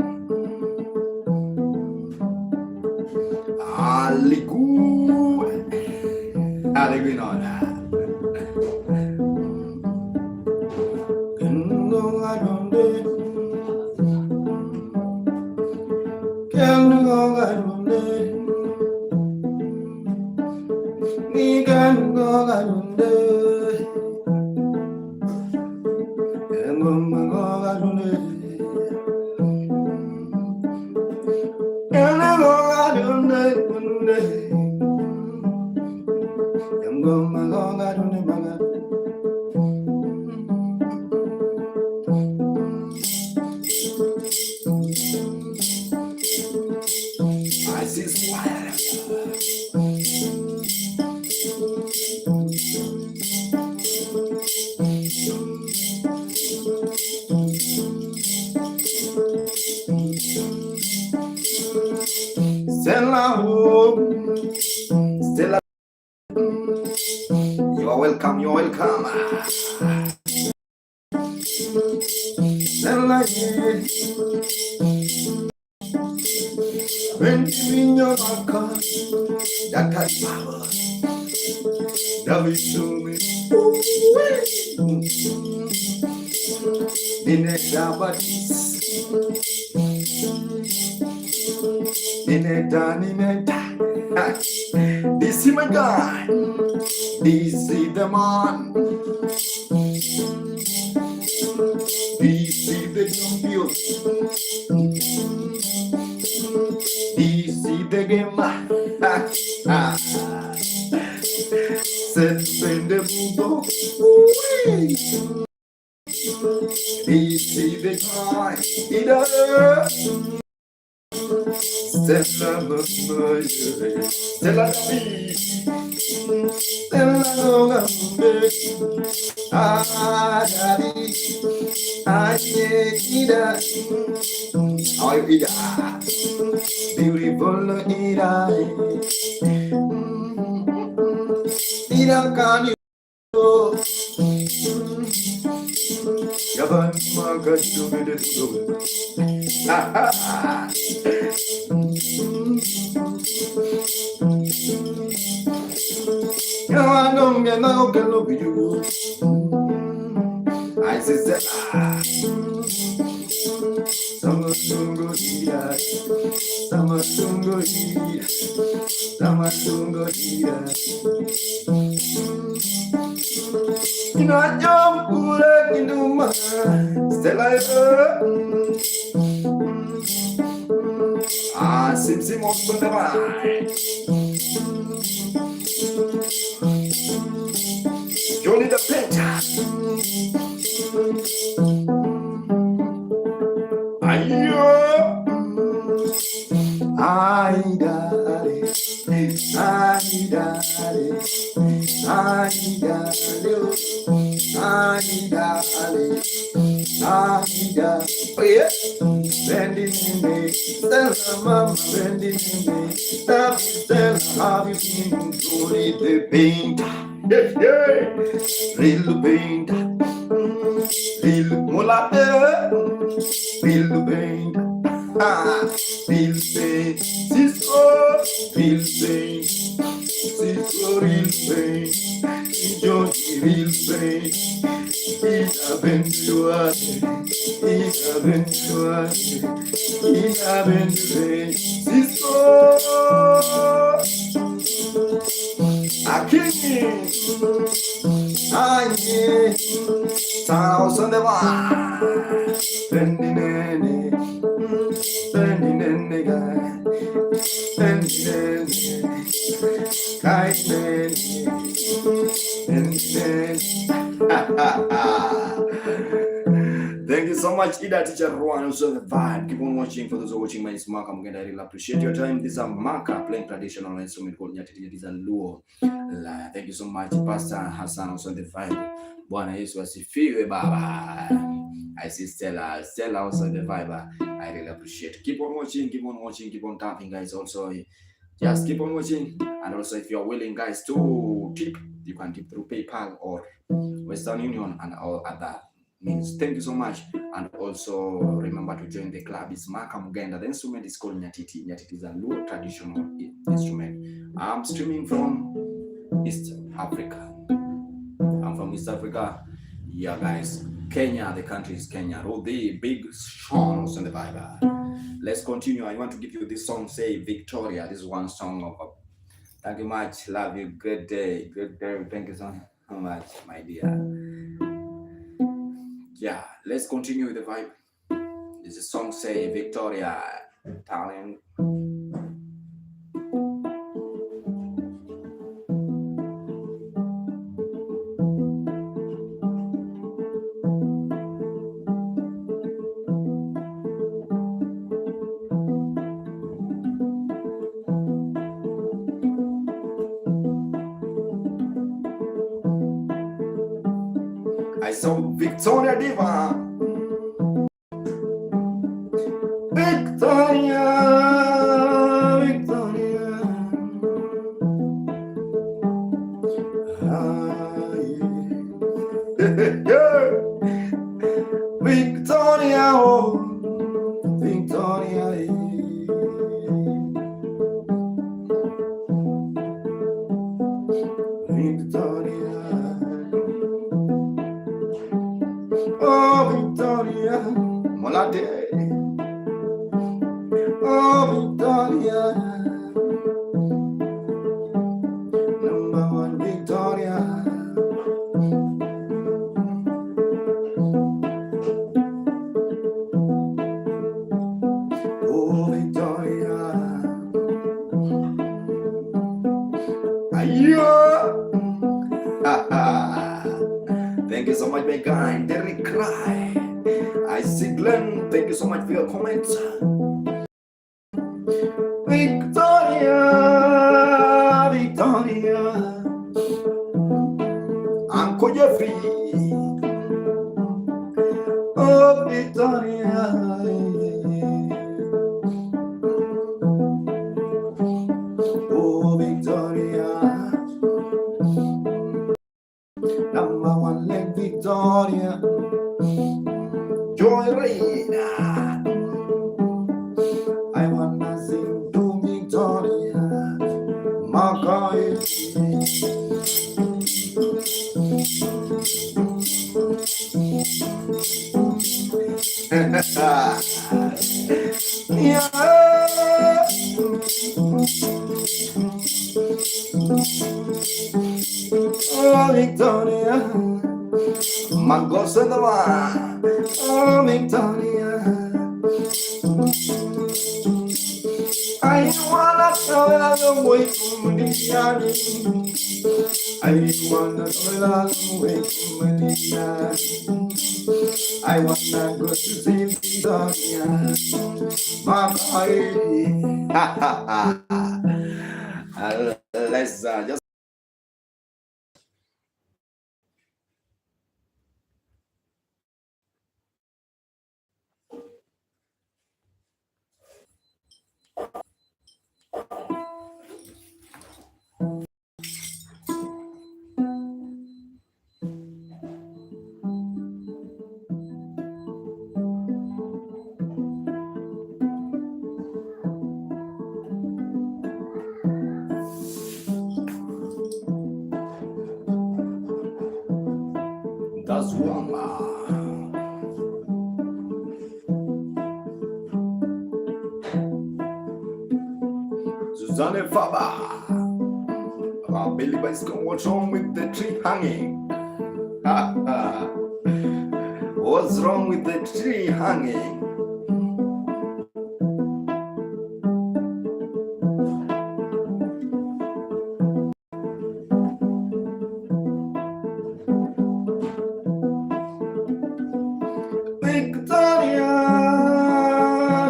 Aliku. Edwin on that. Stella, you are welcome. You are welcome. Stella, when you in your car, that has power. That will show me. This is my guy. This is the man. This is the champion. This is the game. Sempre mundo. This is the time. Stella, Stella, beautiful Ida, Ida, can you? Yavan Magasu, I don't get no can love you. I said, Summer Tungo Ida, Summer Tungo Ida, Summer Tungo Ida. You know, I jump good into my Stella. Sim on the right. Johnny the Painter. Oh yeah, bending in me, Stella, mama, bending in me, Stella, have you been to the paint? Little paint, little mulata, little paint, little paint, Cisco, little paint, Cisco, little paint, Johnny, little paint, Ina benduate, Ina benduate, Cisco, Akini, Anye, Thousand of Bendinene, Bendinene guy, Bendinene, Kainene, Thank you so much, Ida Teacher Ruan. Also the vibe. Keep on watching. For those who are watching, my name is Mark. I really appreciate your time. This is a Marka playing traditional instrument called nyatiti. This is a Luo. Thank you so much, Pastor Hassan. Also the vibe. Bwana Yesu asifiwe baba. I see Stella also the vibe. I really appreciate. Keep on watching. Keep on watching. Keep on tapping, guys. Also, just keep on watching. And also, if you are willing, guys, to tip, you can tip through PayPal or Western Union and all other means. Thank you so much. And also remember to join the club. It's Maka Mugenda. The instrument is called nyatiti. Nyatiti is a Luo traditional instrument. I'm streaming from East Africa. I'm from East Africa. Yeah, guys. Kenya, the country is Kenya. Roll the big songs on the Bible. Let's continue. I want to give you this song, say Victoria. This is one song of thank you much. Love you. Good day. Good day. Thank you so much, my dear. Yeah, let's continue with the vibe. This is a song, say Victoria, Italian. So Victoria Diva. Victoria, Victoria. Victoria, oh, Victoria. Victoria. Oh, Victoria. Molade. Oh, Victoria. Number one, Victoria. Oh, Victoria. Thank you so much, my guy. Derek Cry. I see Glenn. Thank you so much for your comments. Victoria, Victoria. Uncle Jeffrey. Oh, Victoria. Oh, Victoria. Number one, like Victoria. Joy Reina. I wanna sing to Victoria. Makai. Yeah. Oh, Victoria. Mangosa naman. Oh, Victoria. I wanna travel away from Mediani. I wanna travel away from Mediani. I wanna go to see Victoria. My let's just. That's one. Susanne Faber. Billy Bice, what's wrong with the tree hanging? What's wrong with the tree hanging? Victoria,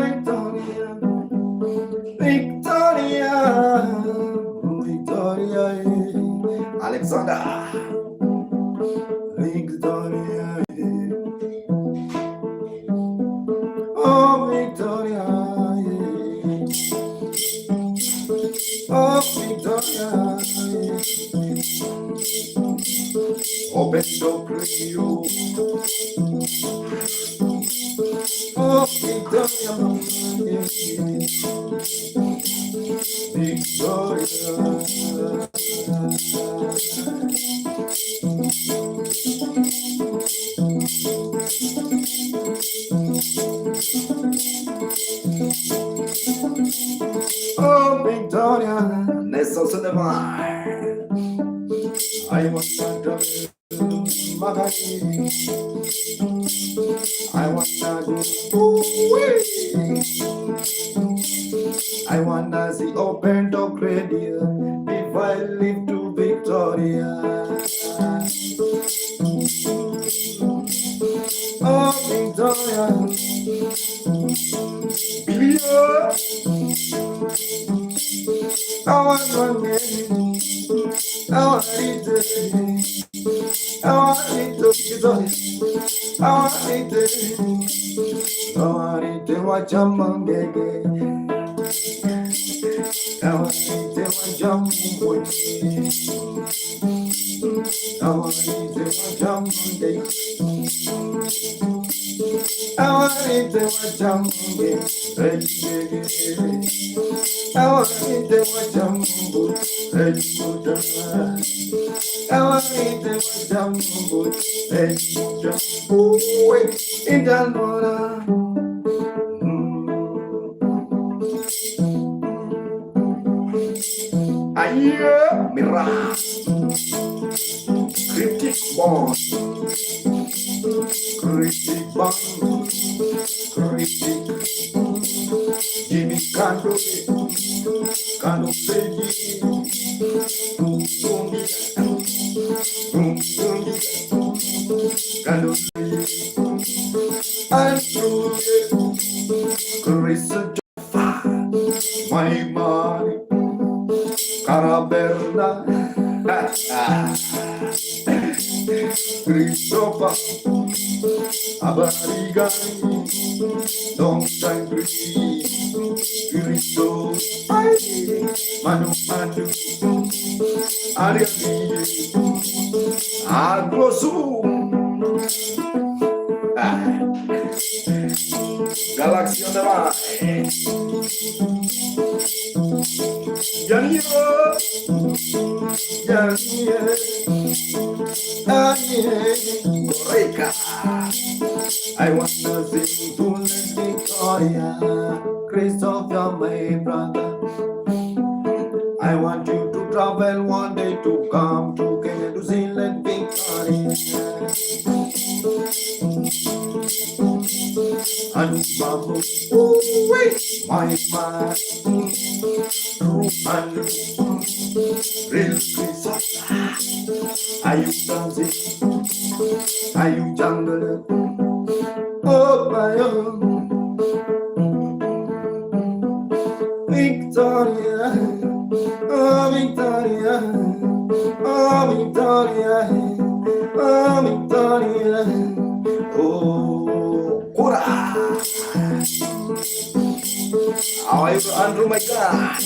Victoria, Victoria, Victoria, Alexander, Victoria, oh Victoria, oh Victoria, open door radio. Oh, Victoria, Victoria. Oh, Victoria, Nelson Sedemar. I want to Magari. I want to I want to see open talk radio if I live to Victoria. Oh, Victoria. Billy, I want to get it. I want to I want it to be done. I want it to. I want it to watch a monkey. I want it to watch a monkey. I want it to watch a monkey. I want it to watch a monkey. I want it to watch a monkey. I want it to watch a monkey. Ooh, in the morning. Aye, mirror, critic born, critic born, critic. Jimmy Kando, Kando Freddy, Kando I'm through Carissa Jaffa, my money, Caraberna, Christopher, Abarigani, long time free, Cristo, Manu Manu, Ariati, Agrosu, Galaxy on the line, Janio, Reika. I wanna sing to Victoria, Christopher, my brother. I want you to travel one day to come to Kenya to see Lake Victoria. And Babu, my man, true and real Christopher. Are you dancing? Are you jungle? Oh my own Victoria, oh Victoria, oh Victoria, oh Victoria, oh Kura. How are you, Andrew? My God.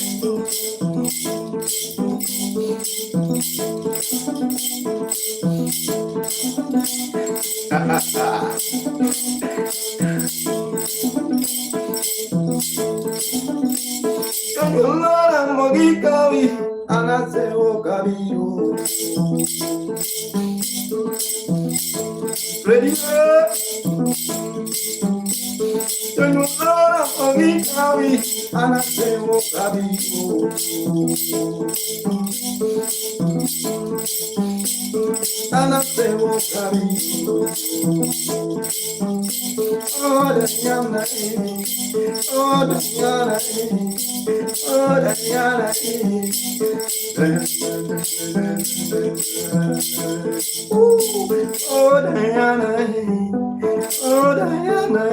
Kangulana mogikawi anaseo kabiru. Ready? Kangulana mogikawi anaseo kabiru. Anaseo kabiru. Oh, Danyana, oh, Danyana, oh, Danyana, oh, Danyana, oh, Danyana,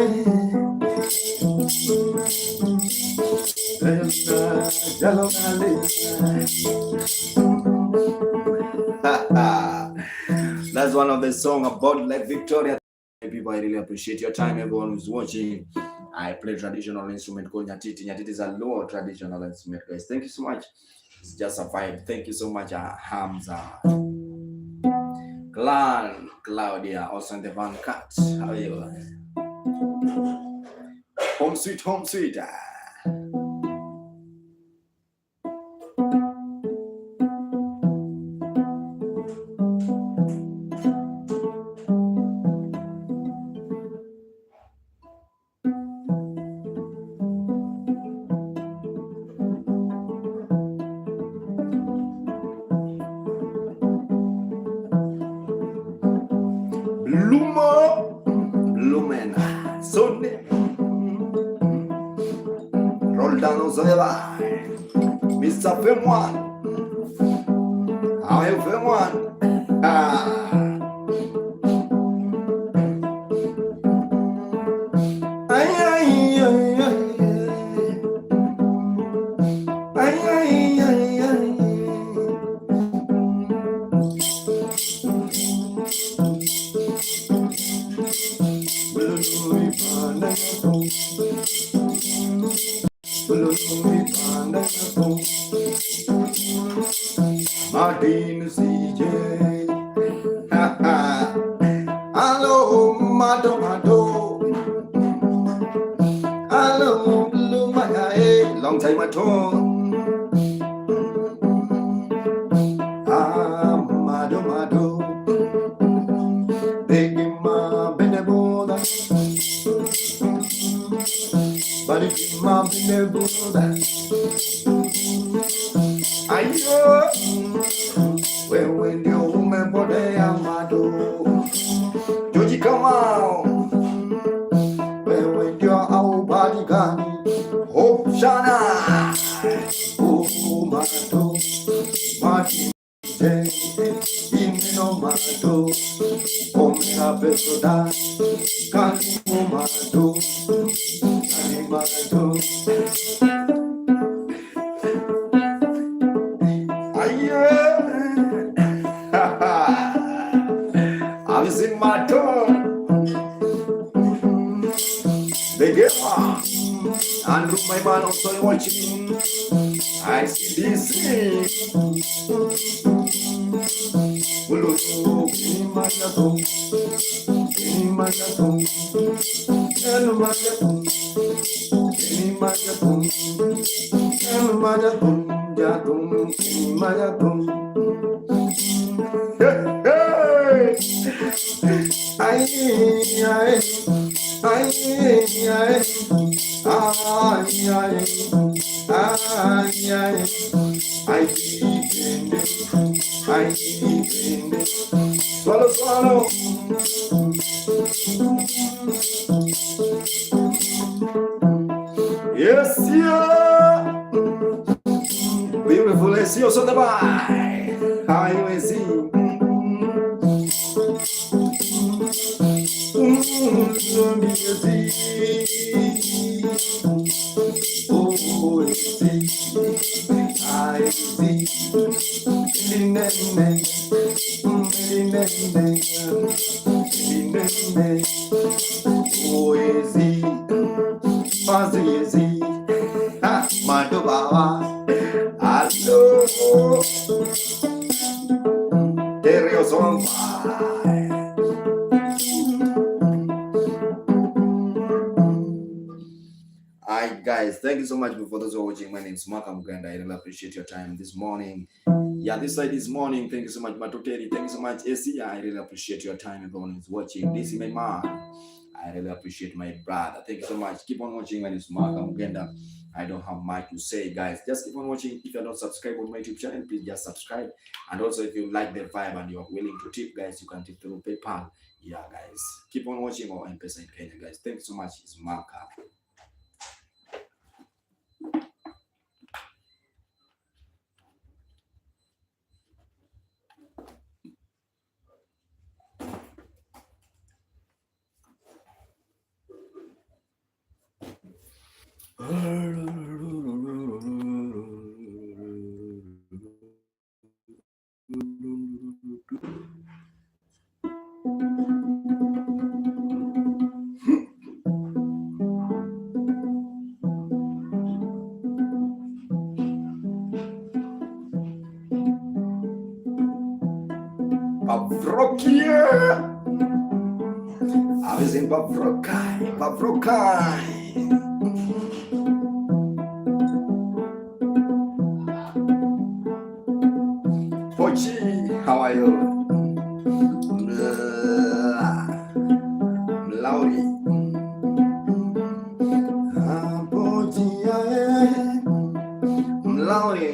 That's one of the song about Lake Victoria. People, I really appreciate your time. Everyone who's watching, I play traditional instrument called nyatiti. Nyatiti is a low traditional instrument, guys. Thank you so much. It's just a vibe. Thank you so much, Hamza, Clan, Claudia, also in the Van Cat. How are you? Home sweet, home sweet. Lumen, Sunday, Roldano Zoeva, Mr. Fem1, how are you, Fem1? Martin CJ. Hello, Mado. Hello, Lumaya. Long time at home. Mado. Begima Beneboda. Barikima Beneboda. Ayo. When you woman body amado. Joji come out. When you're our body gani. Hope Shana. Oh, Mato. Martin. Imino Mato. Omna Pesoda. Kani Mato. Kani Mato. I was in my turn. They get on. And look, my man also watching. I see this. Swallow. Yes, yeah. Beautiful, let's see you on the bye. How you see? Alright guys, thank you so much for those who are watching. My name is Malcolm and I really appreciate your time this morning. Yeah, this side this morning. Thank you so much, Matoteri. Thank you so much, AC. I really appreciate your time. Everyone who's watching. This is my man. I really appreciate my brother. Thank you so much. Keep on watching. My name is Malcolm Uganda. I don't have much to say, guys. Just keep on watching. If you're not subscribed on my YouTube channel, please just subscribe. And also, if you like the vibe and you're willing to tip, guys, you can tip through PayPal. Yeah, guys. Keep on watching or M-Pesa in Kenya, guys. Thank you so much. It's Malcolm. I was in Bavrokai. Pochi, how are you? Lauri. Lauri.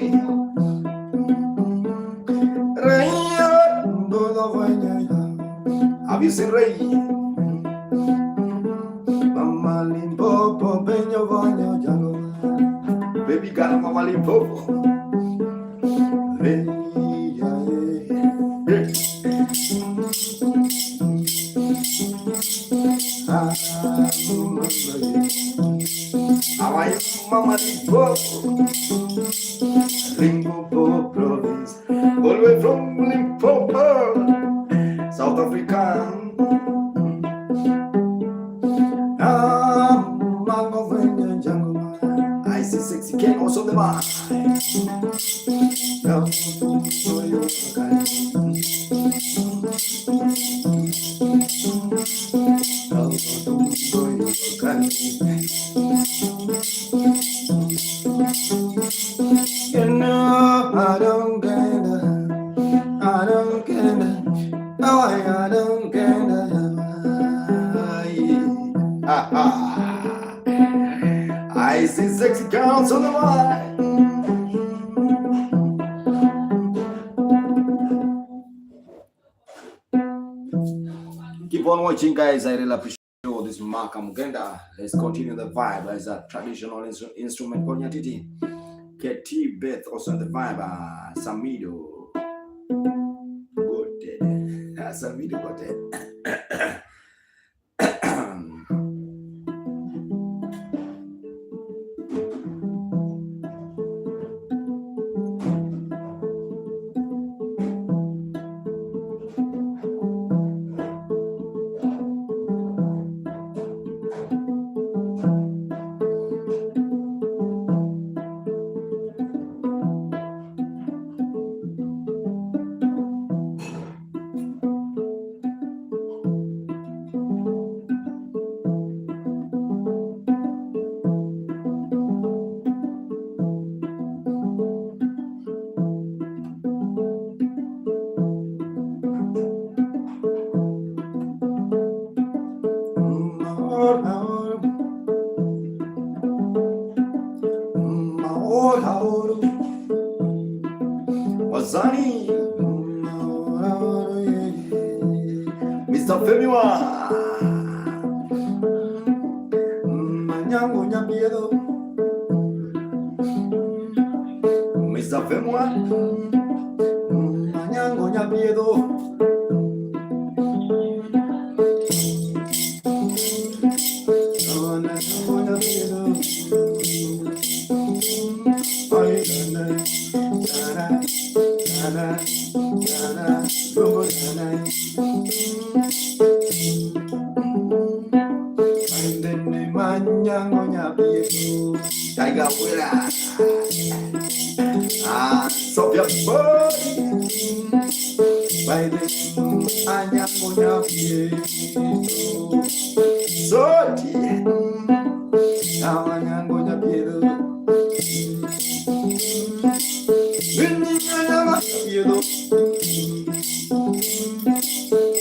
Have you seen Ray? Mama Limpopo, Benyo Vanyo Jango. Baby got Mama Limpopo. How are you, Mama Limpopo? Limpopo province, all the way from Limpopo, South Africa. I see sexy cat also the bar. I don't care. No, I don't care. I see sexy girls on the line. Keep on watching, guys. I really appreciate all this Maka Mugenda. Let's continue the vibe as a traditional instrument called nyatiti. KT Beth also on the vibe. Samido. Good. Samido got it. Wazani Mr. Femiwa Manyango Nyamiedo Mr. Femiwa Manyango Nyamiedo Tiger Willa Sophia Boy by the Anyangonya Piero Soti Anyangonya Piero Piero.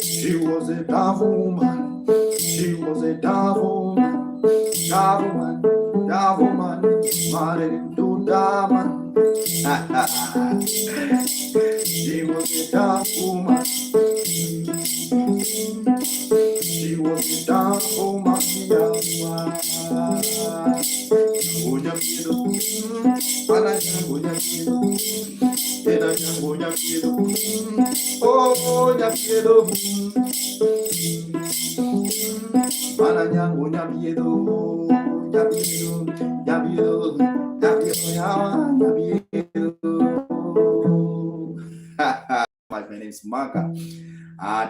She was a dark woman. She was a dark woman. Dark woman. Dark woman. Married into diamond. She was a dark woman. She was a dark woman. Oh, Nyapiedo. My name is Maka.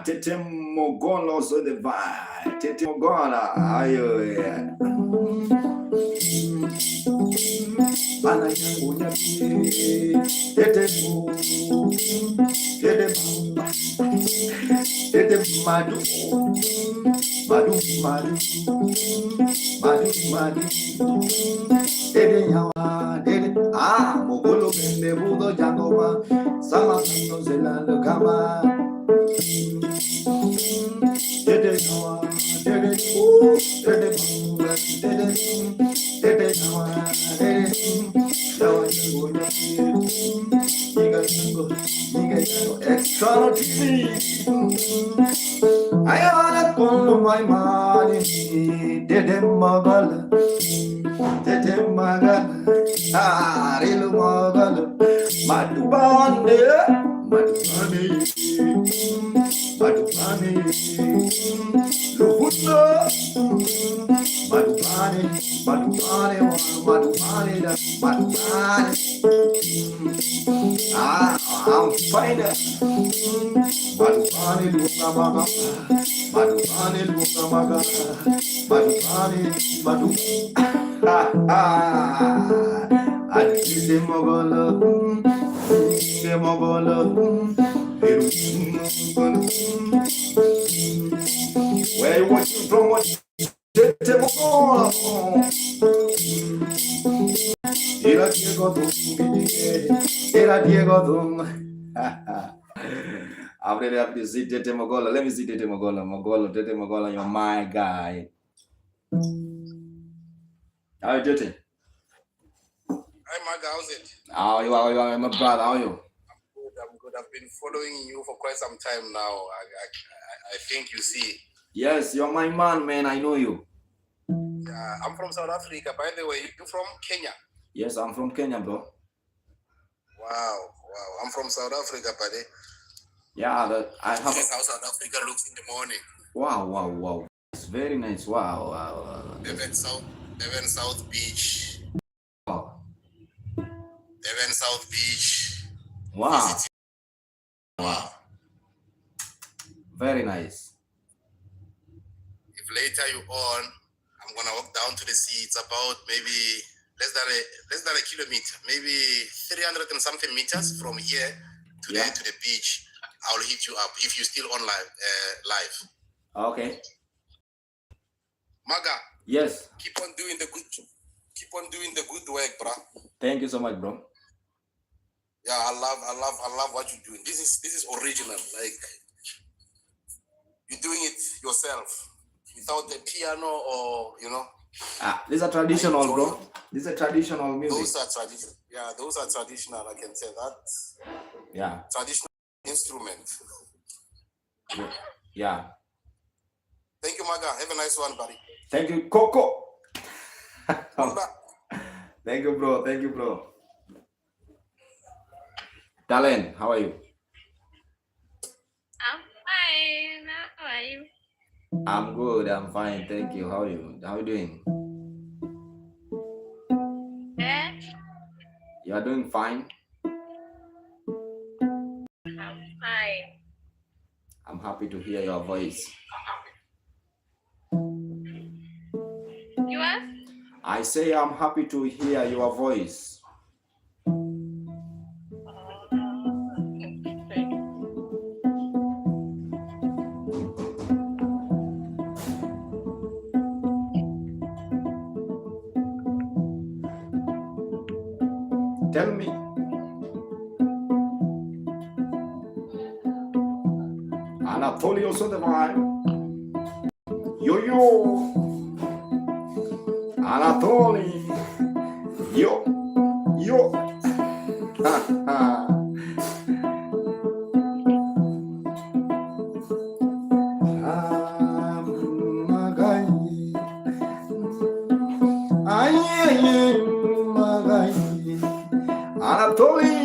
Tete Mogona also the vibe. Tete Mogona. Ayo, yeah. Mogolo mende budo jangoma sama no zelando kama dede nawa dede dede bamba dede nawa dede nawa ngonya niga extraordinary I wanna call my money dede magala Rilu magala Madubane Lufuto Madubane I'm fine Madubane Lukamaga Madubane Lukamaga Madubane Atite mogolo, de mogolo, where you watching from? What? Tete mogolo. Era Diego Dum, era Diego Dum. I'm really happy to see Tete Mogola. Let me see Tete Mogola. Tete Mogola, you're my guy. How are you, Tete? Hi, Maga, how's it? How are you? My brother, how are you? I'm good. I've been following you for quite some time now. I think you see. Yes, you're my man. I know you. Yeah, I'm from South Africa. By the way, you from Kenya? Yes, I'm from Kenya, bro. Wow. I'm from South Africa, buddy. Yeah, I have. This is how South Africa looks in the morning. Wow. It's very nice. Wow. Devon South Beach. Wow. Devon South Beach. Wow. Visiting. Wow. Very nice. If later you on, I'm gonna walk down to the sea. It's about maybe less than a kilometer, maybe 300 and something meters from here to the beach. I'll hit you up if you're still on live. Okay. Maga. Yes. Keep on doing the good work, bro. Thank you so much, bro. Yeah, I love what you're doing. This is original. Like, you're doing it yourself without the piano or These are traditional, bro. These are traditional music. Those are traditional. Yeah, those are traditional. I can say that. Yeah. Traditional instrument. Yeah. Thank you, Maga. Have a nice one, buddy. Thank you, Coco. Thank you, bro. Dalen, how are you? I'm fine. How are you? I'm good. I'm fine. Thank you. How are you? How are you doing? Yeah. You are doing fine? I'm fine. I'm happy to hear your voice. You are? I say I'm happy to hear your voice. Tell me. Anatolio Sodevan. Yo. Anatoly. Yo. Anatoly.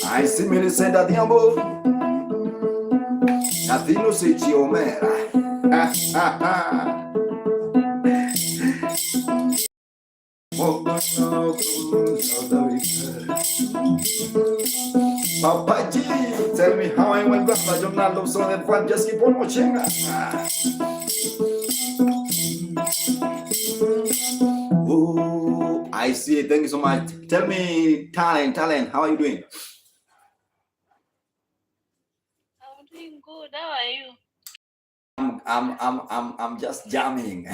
I see me say that diambo. Natino se chiomera. Papa G, tell me how I went back. I don't know so that one just keep on watching. Oh, I see. Thank you so much. Tell me, talent, how are you doing? I'm doing good. How are you? I'm just jamming.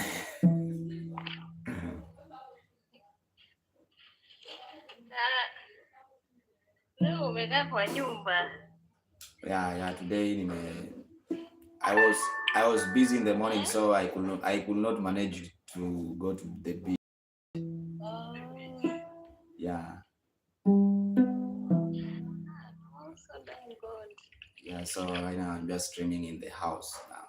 Leo umekaa kwa nyumba. Yeah. Today I was busy in the morning, so I could not manage to go to the beach. Yeah. Also doing good. Yeah, so right now I'm just streaming in the house now.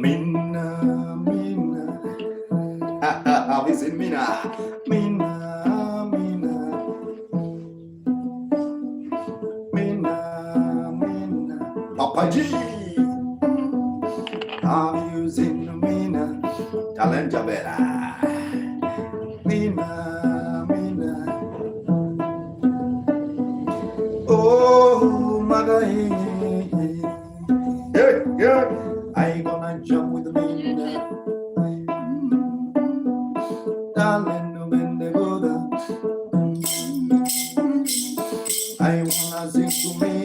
Mina. Visit Mina. Haji. I'm using Mina. Talent Jabera. Mina, Mina. Oh, mother. Hey, yeah. I gonna jump with the Mina. Darling, no bend the border. I wanna sing to Mina.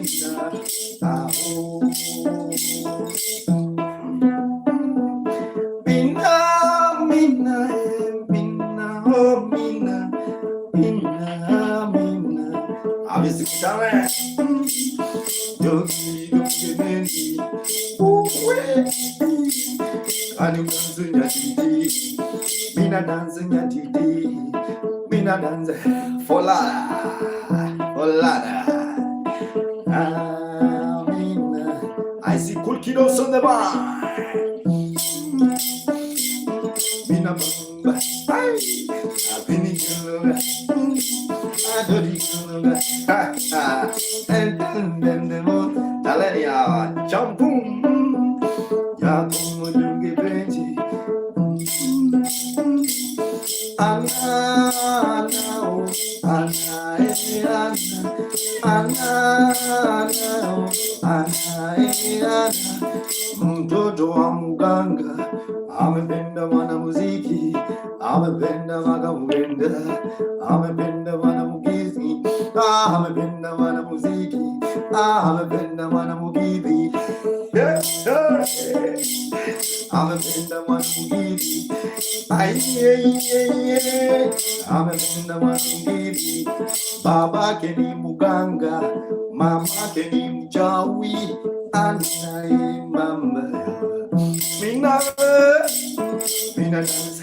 Ah, oh. Mina, Mina, Mina, oh Mina, Mina, Mina. Habis kita weh, jogi jogi nendi, anu dancing nyatiti, Mina dancing nyatiti, Mina dancing folada, folada. Ah, Mina, I see cool kiddos on the bar. Mina bamba, ay, abini guluga, adori guluga, ha ha, and then the mo, talenia, jumpum, ya como dungi benji, Anna, Anna, Anna, mtoto wa muganga amependa mwanamuziki, amependa makamugenda, amependa mwanamuziki, amependa mwanamuziki, amependa mwanamuziki, amependa mwanamuziki, aiye, amependa mwanamuziki. Babake ni muganga, mamake ni mchawi, anaye mama. Mina, Mina dance,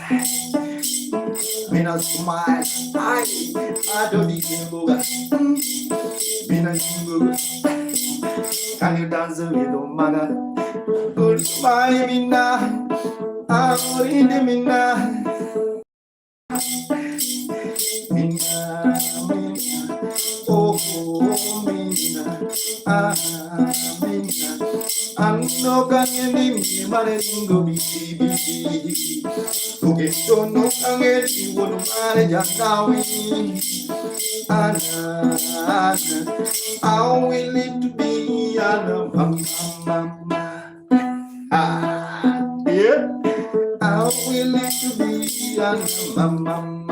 Mina smile, I don't need to Mina jingle, can you dance with your mother? Goodbye, Mina, I'm reading Mina. Mina, Mina, oh, Mina, Mina. Anno kangeni mare ngo bibi Uke tono kangeni wono mare janawi Ana I will live to be Ana mama yeah I will live to be Ana mama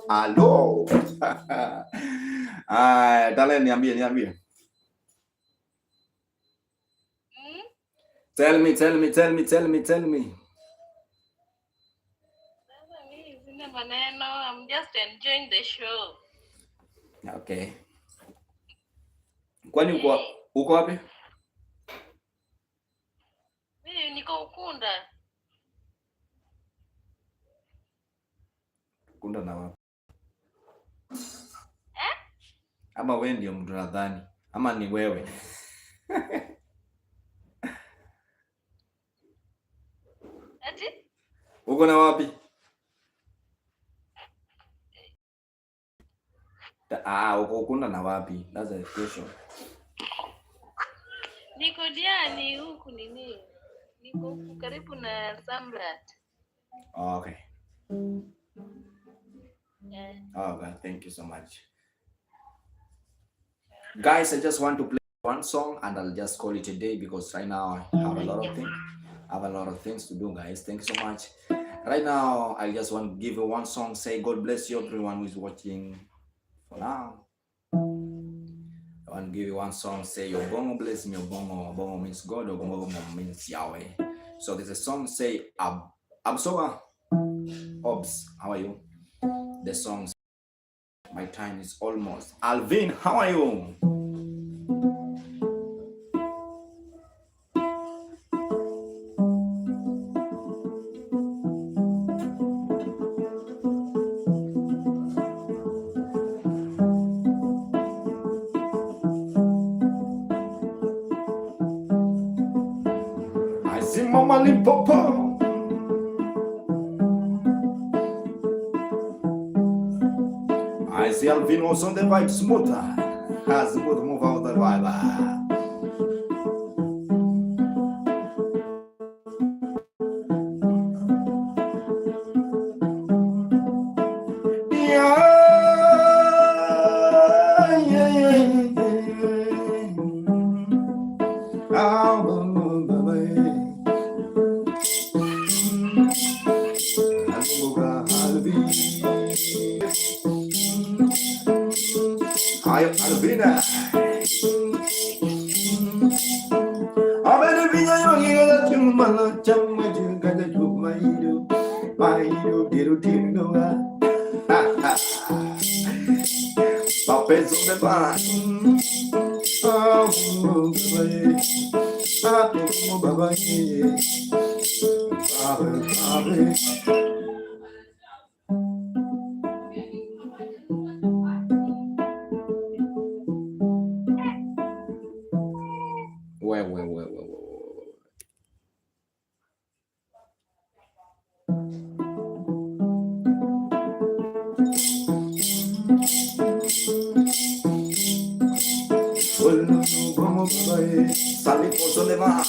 Hello. Dale, niambie. Tell me. Sasa mimi sina maneno. I'm just enjoying the show. Okay. Kwani uko wapi? Mimi niko Ukunda. Ukunda na wapi? Ama wewe ndio mtu nadhani? Ama ni wewe? Ati? Uko na wapi? Uko Ukunda na wapi? That's the question. Niko Diani huku nini? Niko huku karibu na Samrat. Oh, okay. Yeah. Oh, God, thank you so much. Guys, I just want to play one song and I'll just call it a day because right now I have a lot of things to do, guys. Thank you so much. Right now, I just want to give you one song. Say, God bless you, everyone who is watching for now. I want to give you one song. Say, your bongo bless me. Your bongo means God, or bongo means Yahweh. So there's a song. Say, Absoa. Obs, how are you? The song. My time is almost. Alvin, how are you? Limpopo. I see Alvin was on the vibe smoother. As smooth move out the vibe. Alvina. Abena vinya yongi la tumala chama juga da cuma hidup. Hidup diru tindoa. Papel sobre pan. Well. Salí por donde va.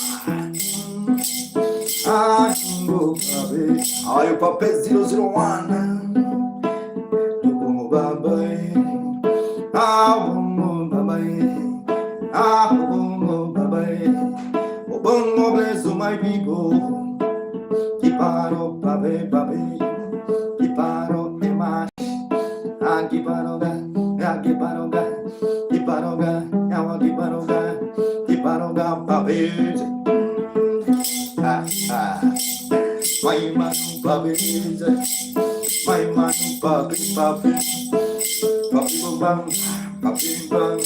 Aí o papel 001. Como babai. Como babai. Como babai. O bom obeso mais bigo. Que parou babai babai. Que parou e mais. Aqui parou aqui parou que paronga, é uma que paronga, babês. Vai mano, babês. Vai mano, papi, papi. Papi, bam, papi, bam,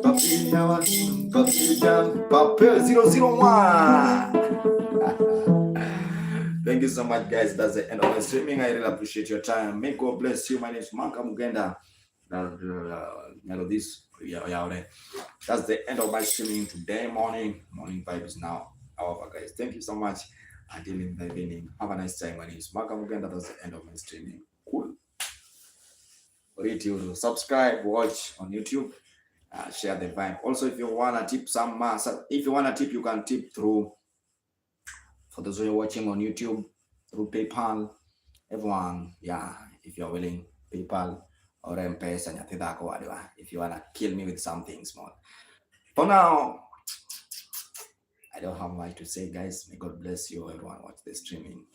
papi, yawa, papi, jam, papi, 001. Thank you so much, guys. That's the end of my streaming. I really appreciate your time. May God bless you. My name is Manka Mugenda. Melodies. That's the end of my streaming today morning. Morning vibe is now over, guys. Thank you so much. Until in the evening. Have a nice time. My name is Manka Mugenda. That's the end of my streaming. Cool. Rate you subscribe, watch on YouTube, share the vibe. Also, if you wanna tip you can tip through. For those who are watching on YouTube, through PayPal, everyone, if you're willing, PayPal or M-Pesa, if you wanna kill me with something small. For now, I don't have much to say, guys. May God bless you, everyone watch the streaming.